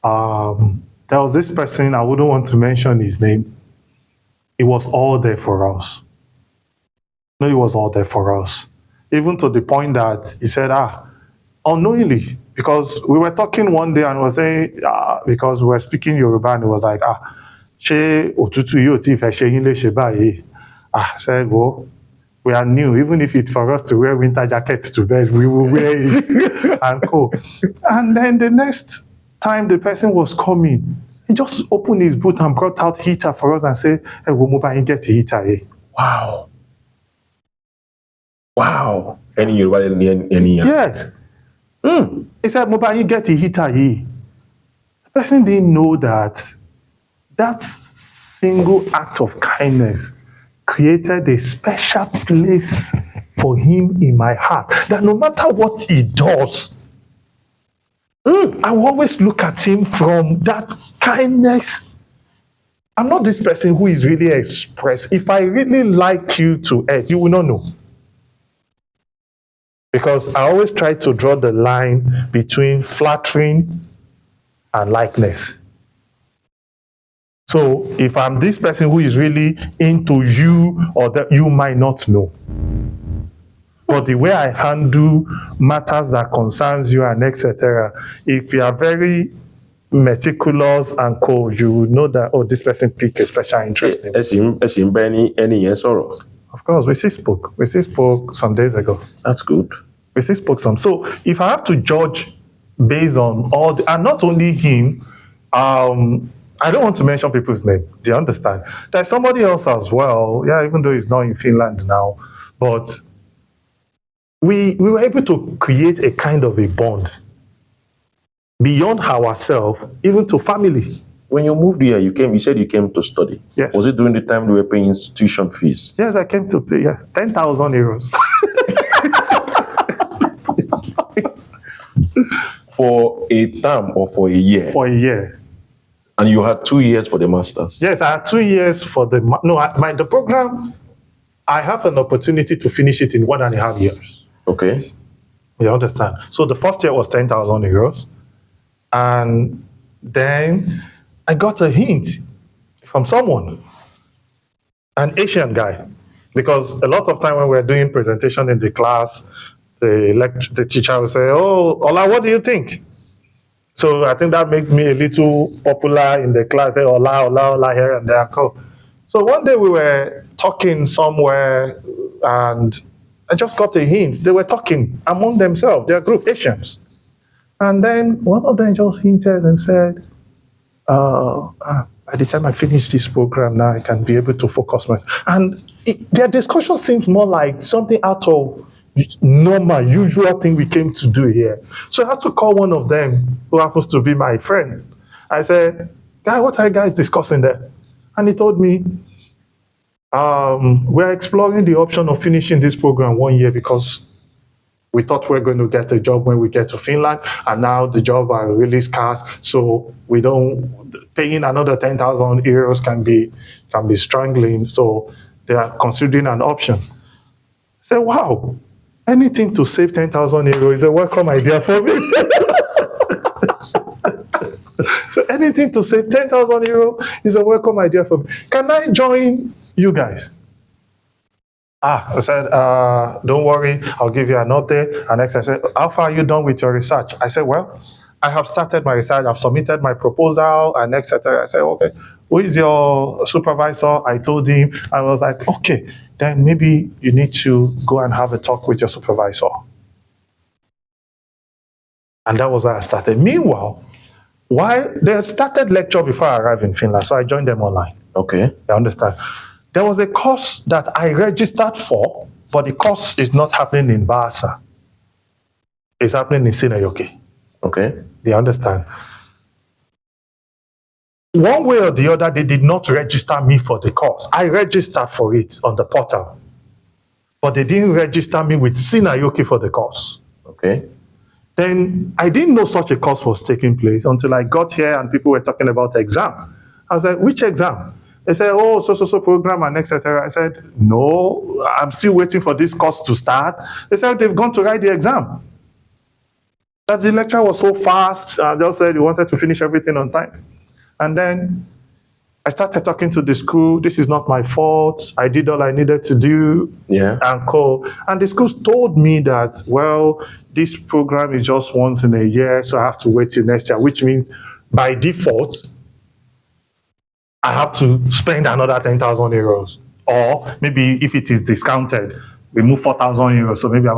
there was this person, I wouldn't want to mention his name. It was all there for us. No, it was all there for us. Even to the point that he said, unknowingly, because we were talking one day and was saying, because we were speaking Yoruba, and it was like, ṣé òtútù yóò tí fẹ́ ṣe yín léṣe báyìí? I said, well, we are new. Even if it's for us to wear winter jackets to bed, we will wear it and go. And then the next time the person was coming, he just opened his boot and brought out heater for us and said, hey, we'll move and get the heater here. Wow. Wow. Any Yoruba, any Yes. He said, move and get the heater here. The person didn't know that single act of kindness created a special place for him in my heart. That no matter what he does, I will always look at him from that kindness. I'm not this person who is really expressed. If I really like you to earth, you will not know. Because I always try to draw the line between flattering and likeness. So if I'm this person who is really into you, or that you might not know. But the way I handle matters that concerns you and etc., if you are very meticulous and cold, you will know that, oh, this person picked a special interest in. Of course, we still spoke. We still spoke some days ago. That's good. We still spoke some. So if I have to judge based on all and not only him, I don't want to mention people's name. Do you understand? There's somebody else as well. Yeah, even though he's not in Finland now. But we were able to create a kind of a bond beyond ourselves, even to family. When you moved here, you said you came to study. Yes. Was it during the time they were paying institution fees? Yes, I came to pay, 10,000 euros. For a term or for a year? For a year. And you had 2 years for the masters? Yes, I had 2 years for the the program. I have an opportunity to finish it in 1.5 years. Okay. You understand? So the first year was 10,000 euros. And then I got a hint from someone, an Asian guy, because a lot of time when we're doing presentation in the class, the teacher will say, "Oh, Ola, what do you think?" So I think that made me a little popular in the class. Say, Ola, Ola, Ola here and there. Cool. So one day we were talking somewhere, and I just got a hint. They were talking among themselves, their group, Asians. And then one of them just hinted and said, by the time I finish this program now, I can be able to focus myself. And their discussion seems more like something out of normal, usual thing we came to do here. So I had to call one of them, who happens to be my friend. I said, "Guy, what are you guys discussing there?" And he told me, "We're exploring the option of finishing this program 1 year because we thought we were going to get a job when we get to Finland, and now the jobs are really scarce. So we don't paying another 10,000 euros can be strangling. So they are considering an option." I said, "Wow, anything to save 10,000 euros is a welcome idea for me." So anything to save 10,000 euros is a welcome idea for me. Can I join you guys? I said, "Don't worry, I'll give you an update." And next I said, "How far are you done with your research?" I said, "Well, I have started my research, I've submitted my proposal," and etc. I said, "Okay, who is your supervisor?" I told him. I was like, "Okay, then maybe you need to go and have a talk with your supervisor." And that was where I started. Meanwhile, they had started lecture before I arrived in Finland, so I joined them online. Okay. You understand? There was a course that I registered for, but the course is not happening in Vaasa. It's happening in Sinayoki. Okay. Do you understand? One way or the other, they did not register me for the course. I registered for it on the portal, but they didn't register me with Sinayoki for the course. Okay. Then I didn't know such a course was taking place until I got here and people were talking about exam. I was like, "Which exam?" They said, "Oh, so program and etc." I said, "No, I'm still waiting for this course to start." They said they've gone to write the exam. That the lecture was so fast. They just said they wanted to finish everything on time. And then I started talking to the school. This is not my fault. I did all I needed to do. Yeah. And the schools told me that, well, this program is just once in a year, so I have to wait till next year, which means by default, I have to spend another 10,000 euros. Or maybe if it is discounted, we move 4,000 euros. So maybe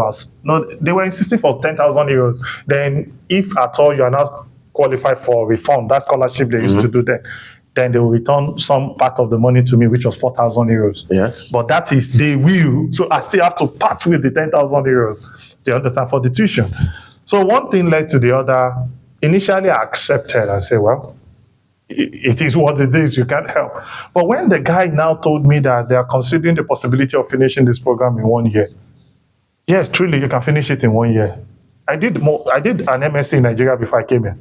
they were insisting for 10,000 euros. Then if at all you are not qualified for refund, that scholarship they used to do then they will return some part of the money to me, which was 4,000 euros. Yes. But that is, they will. So I still have to part with the 10,000 euros. Do you understand? For the tuition. So one thing led to the other. Initially, I accepted and said, well, it is what it is, you can't help. But when the guy now told me that they are considering the possibility of finishing this program in 1 year, yes, truly, you can finish it in 1 year. I did an MSc in Nigeria before I came in.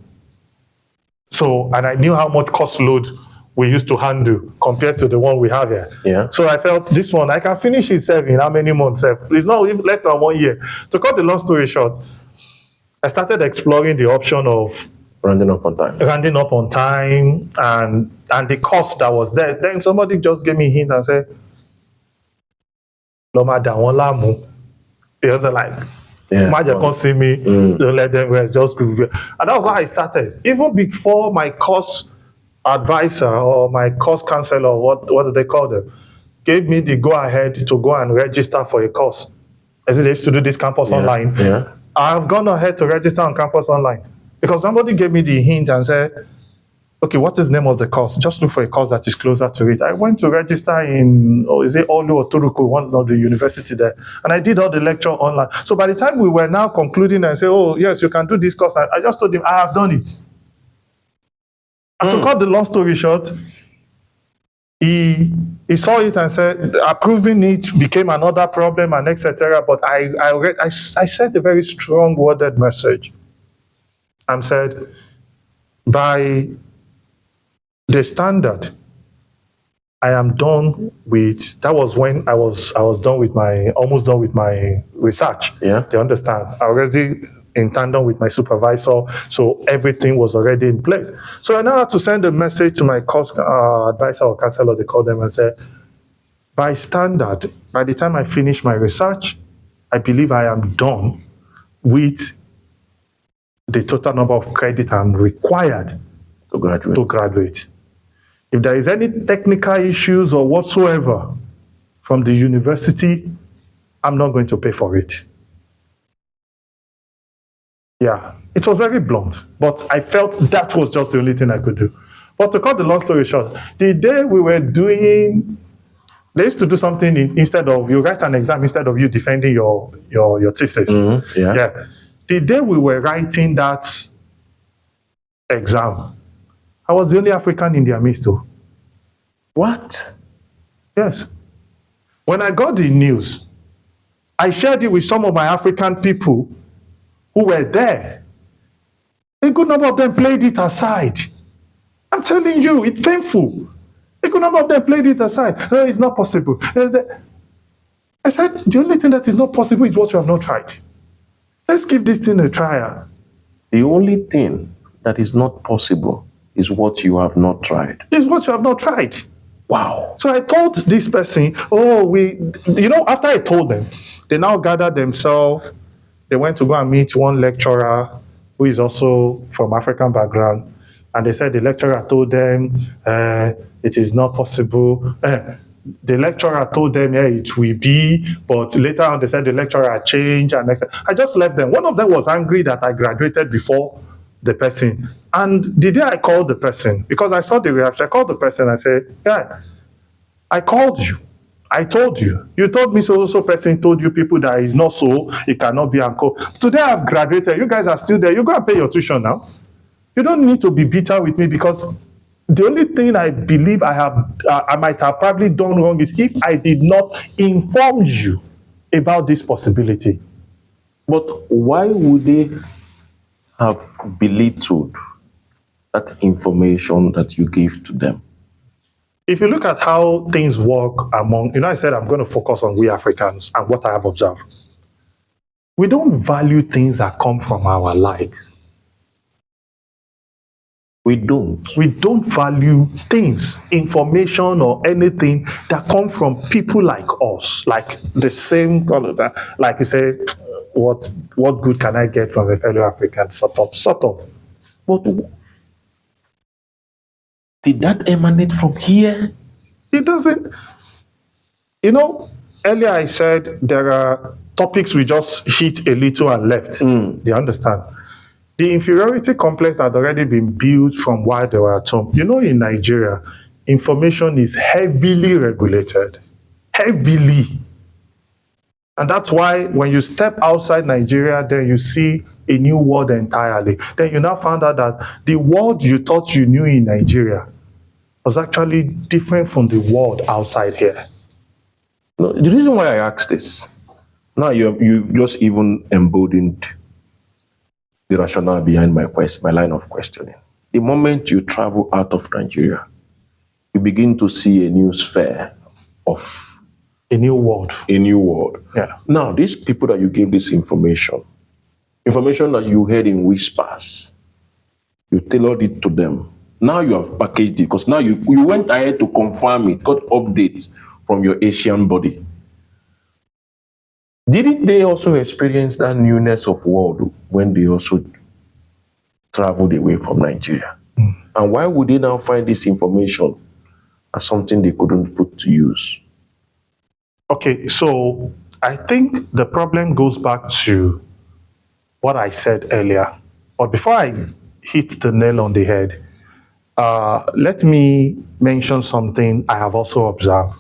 So, and I knew how much cost load we used to handle compared to the one we have here. Yeah. So I felt this one, I can finish it in how many months? It's not even less than 1 year. To cut the long story short, I started exploring the option of rounding up on time, and the cost that was there. Then somebody just gave me a hint and said, "Loma da won lamu." It was like, "Magic can't see me. Don't let them rest. Just go." And that was how I started. Even before my course advisor or my course counselor, what do they call them, gave me the go ahead to go and register for a course. As they used to do this campus online. Yeah. I've gone ahead to register on campus online because somebody gave me the hint and said, "Okay, what is the name of the course? Just look for a course that is closer to it." I went to register in, Olu or Turuku, one of the university there, and I did all the lecture online. So by the time we were now concluding and say, "Oh, yes, you can do this course," I just told him, "I have done it." And to cut the long story short, he saw it and said, approving it became another problem and etc. But I sent a very strong worded message and said, by the standard, I am done with. That was when I was done with my almost done with my research. Yeah. Do you understand? I already in tandem with my supervisor, so everything was already in place. So I now had to send a message to my course advisor or counselor. They call them and say, by standard, by the time I finish my research, I believe I am done with the total number of credit I'm required To graduate. to graduate. If there is any technical issues or whatsoever from the university, I'm not going to pay for it. Yeah, it was very blunt, but I felt that was just the only thing I could do. But to cut the long story short, the day we were doing, they used to do something instead of you write an exam instead of you defending your thesis. Yeah. The day we were writing that exam, I was the only African in their midst too. What? Yes. When I got the news, I shared it with some of my African people who were there. A good number of them played it aside. I'm telling you, it's painful. A good number of them played it aside. No, it's not possible. I said, the only thing that is not possible is what you have not tried. Let's give this thing a trial. The only thing that is not possible is what you have not tried. It's what you have not tried. Wow. So I told this person, after I told them, they now gathered themselves. They went to go and meet one lecturer who is also from African background. And they said the lecturer told them it is not possible. The lecturer told them, yeah, it will be. But later on, they said the lecturer changed. And I just left them. One of them was angry that I graduated before the person. And the day I called the person, because I saw the reaction, I called the person. I said, yeah, I called you. I told you. You told me so person told you people that is not so, it cannot be uncle. Today I've graduated. You guys are still there. You go and pay your tuition now. You don't need to be bitter with me because the only thing I believe I might have probably done wrong is if I did not inform you about this possibility. But why would they have belittled that information that you gave to them? If you look at how things work among, I said I'm going to focus on we Africans and what I have observed. We don't value things that come from our lives. We don't. We don't value things, information or anything that come from people like us, like the same kind of that. Like you say, what good can I get from a fellow African? Sort of. But did that emanate from here? It doesn't. Earlier I said there are topics we just hit a little and left. Do you understand? The inferiority complex had already been built from while they were at home. In Nigeria, information is heavily regulated. Heavily. And that's why when you step outside Nigeria, then you see a new world entirely. Then you now found out that the world you thought you knew in Nigeria was actually different from the world outside here. No, the reason why I asked this, now you've just even emboldened the rationale behind my line of questioning. The moment you travel out of Nigeria, you begin to see a new sphere of a new world. Yeah. Now, these people that you gave this information that you heard in whispers, you tailored it to them. Now you have packaged it because now you went ahead to confirm it, got updates from your Asian body. Didn't they also experience that newness of world when they also traveled away from Nigeria? And why would they now find this information as something they couldn't put to use? Okay, so I think the problem goes back to what I said earlier. But before I hit the nail on the head, let me mention something I have also observed.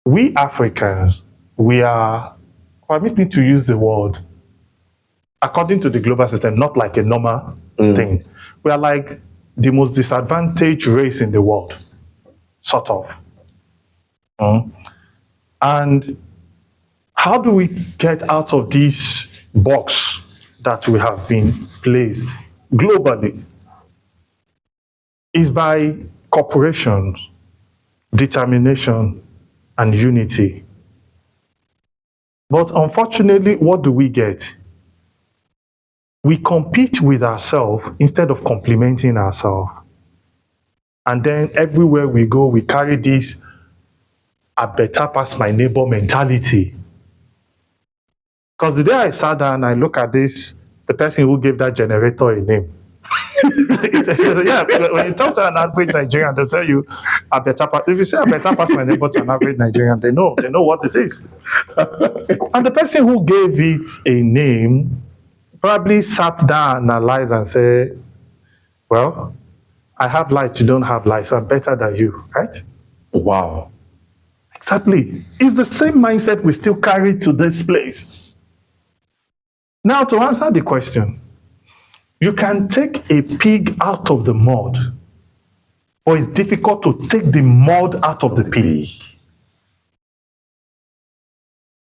We Africans, we are, permit me to use the word, according to the global system, not like a normal thing. We are like the most disadvantaged race in the world, sort of. And how do we get out of this box that we have been placed globally is by cooperation, determination, and unity. But unfortunately, what do we get? We compete with ourselves instead of complementing ourselves. And then everywhere we go, we carry this I better pass my neighbor mentality. Because the day I sat down and I look at this, the person who gave that generator a name. Yeah, when you talk to an average Nigerian, they'll tell you, I better pass. If you say I better pass my neighbor to an average Nigerian, they know what it is. And the person who gave it a name probably sat down and analyzed and said, well, I have light, you don't have light, so I'm better than you, right? Wow. Exactly. It's the same mindset we still carry to this place. Now, to answer the question, you can take a pig out of the mud, but it's difficult to take the mud out of the pig.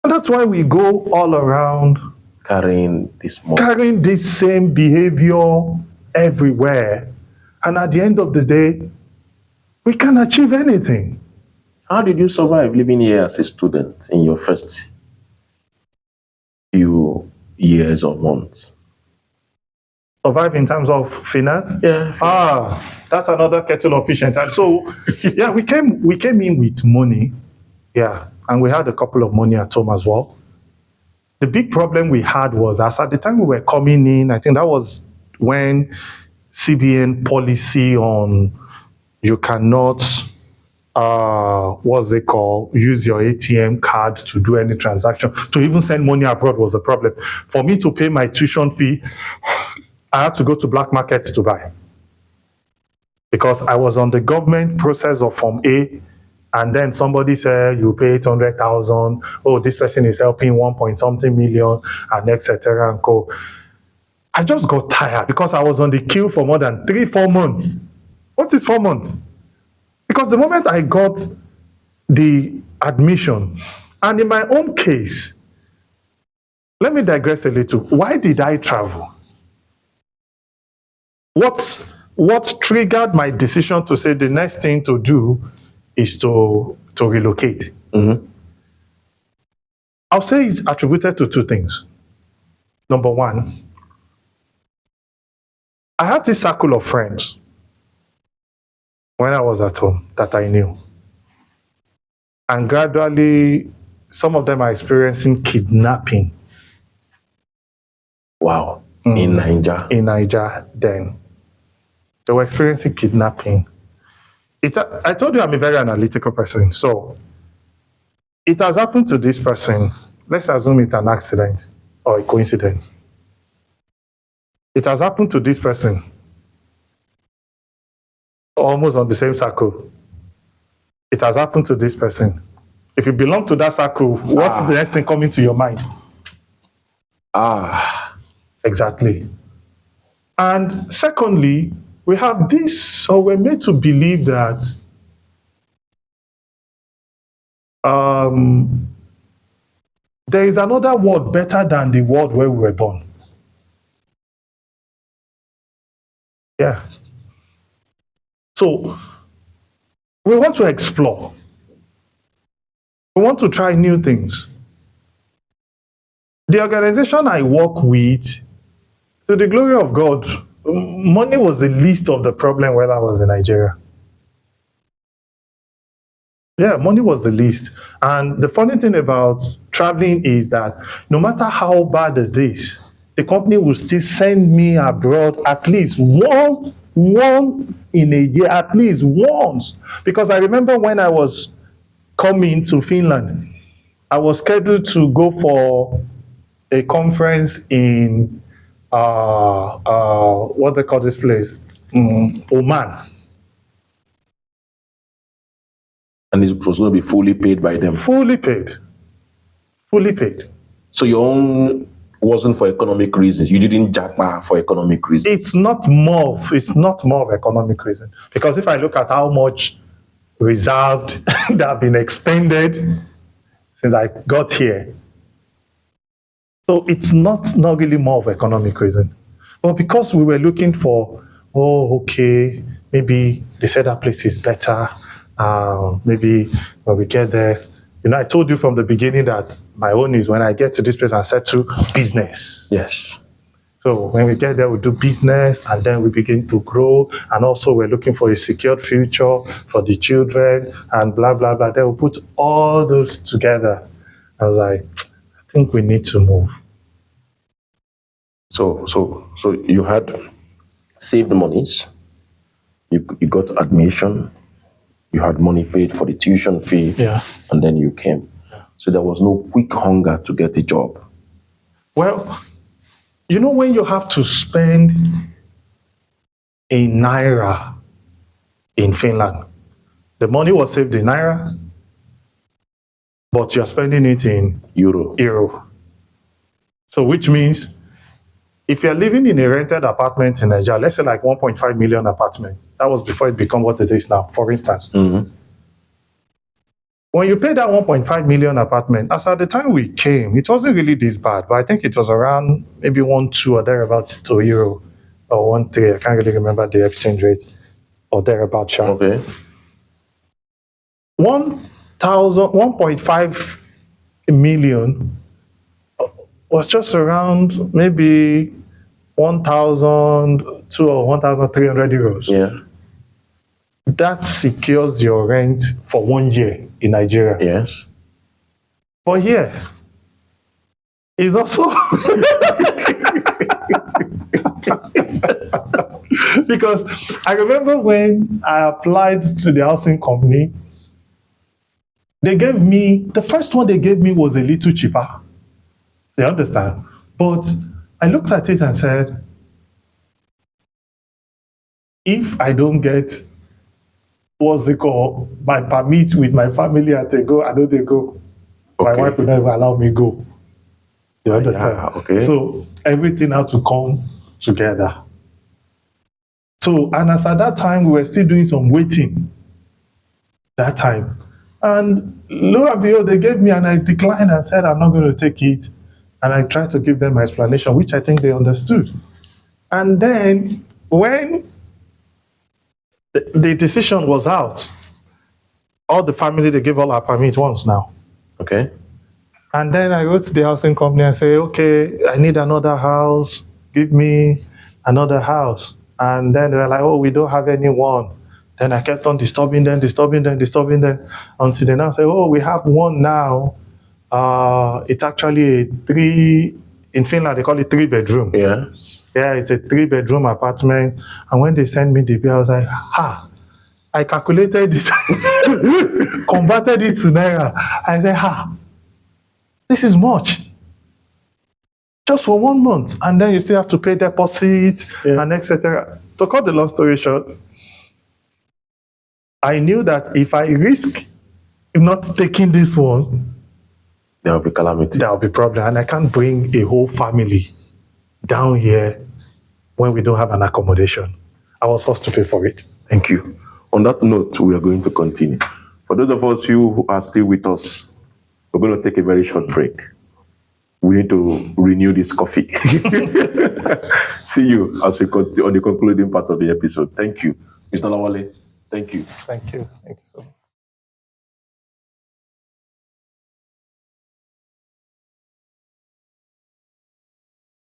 And that's why we go all around Carrying this same behavior everywhere. And at the end of the day, we can't achieve anything. How did you survive living here as a student in your first few years or months? Survive in terms of finance? Yeah. That's another kettle of fish. And so, yeah, we came in with money. Yeah, and we had a couple of money at home as well. The big problem we had was as at the time we were coming in, I think that was when CBN policy on you cannot, what's it called, use your ATM card to do any transaction. To even send money abroad was a problem. For me to pay my tuition fee, I had to go to black markets to buy. Because I was on the government process of Form A, and then somebody said, you pay 800,000, oh, this person is helping 1 point something million, and etc. and co. I just got tired because I was on the queue for more than 3-4 months. What is 4 months? Because the moment I got the admission, and in my own case, let me digress a little. Why did I travel? What triggered my decision to say the next thing to do is to relocate? Mm-hmm. I'll say it's attributed to 2 things. Number 1, I had this circle of friends when I was at home that I knew. And gradually, some of them are experiencing kidnapping. Wow. In Nigeria? In Nigeria then. They were experiencing kidnapping. I told you I'm a very analytical person. So it has happened to this person. Let's assume it's an accident or a coincidence. It has happened to this person almost on the same circle. It has happened to this person. If you belong to that circle, what's the next thing coming to your mind? Exactly. And secondly, we have this, so we're made to believe that there is another world better than the world where we were born. Yeah. So we want to explore. We want to try new things. The organization I work with, to the glory of God, money was the least of the problem when I was in Nigeria. Yeah, money was the least. And the funny thing about traveling is that no matter how bad it is, the company will still send me abroad at least once in a year, at least once. Because I remember when I was coming to Finland, I was scheduled to go for a conference in what they call this place? Oman. And it's supposed to be fully paid by them? Fully paid. Fully paid. So your own wasn't for economic reasons? You didn't Japa for economic reasons? It's not more of economic reason. Because if I look at how much reserved that have been expended since I got here, So it's not really more of economic reason. But because we were looking for, oh, okay, maybe they said that place is better. Maybe when we get there, I told you from the beginning that my own is when I get to this place and settle business. Yes. So when we get there, we do business and then we begin to grow. And also we're looking for a secured future for the children and blah, blah, blah. Then we put all those together. I was like, I think we need to move. So you had saved monies, you got admission, you had money paid for the tuition fee, and then you came. Yeah. So there was no quick hunger to get a job. Well, when you have to spend a naira in Finland, the money was saved in naira, but you're spending it in euro. So which means if you're living in a rented apartment in Nigeria, let's say like 1.5 million apartment, that was before it became what it is now, for instance. Mm-hmm. When you pay that 1.5 million apartment, as at the time we came, it wasn't really this bad, but I think it was around maybe 1.2 or thereabouts to euro, or 1.3. I can't really remember the exchange rate, or thereabouts. Okay. 1.5 million was just around maybe 1,200 or 1,300 euros. Yeah. That secures your rent for 1 year in Nigeria. Yes. But here, it's also because I remember when I applied to the housing company, they gave me, the first one they gave me was a little cheaper. They understand? But I looked at it and said, if I don't get my permit with my family and they go, I know they go. Okay. My wife will never allow me go. You understand? Yeah, okay. So everything had to come together. So, and as at that time, we were still doing some waiting that time. And lo and behold, they gave me and I declined and said, I'm not going to take it. And I tried to give them my explanation, which I think they understood. And then when the decision was out, all the family, they gave all our permit once now. Okay. And then I wrote to the housing company and say, okay, I need another house. Give me another house. And then they were like, oh, we don't have anyone. Then I kept on disturbing them, until they now say, oh, we have one now. It's actually a 3, in Finland, they call it 3-bedroom. Yeah. Yeah, it's a 3-bedroom apartment. And when they sent me the bill, I was like, I calculated it, converted it to naira. I said, this is much. Just for 1 month. And then you still have to pay deposit and etc. To cut the long story short, I knew that if I risk not taking this one, there will be calamity. There will be problem. And I can't bring a whole family down here when we don't have an accommodation. I was forced to pay for it. Thank you. On that note, we are going to continue. For those of us who are still with us, we're going to take a very short break. We need to renew this coffee. See you as we continue on the concluding part of the episode. Thank you. Mr. Olawale, thank you. Thank you. Thank you so much.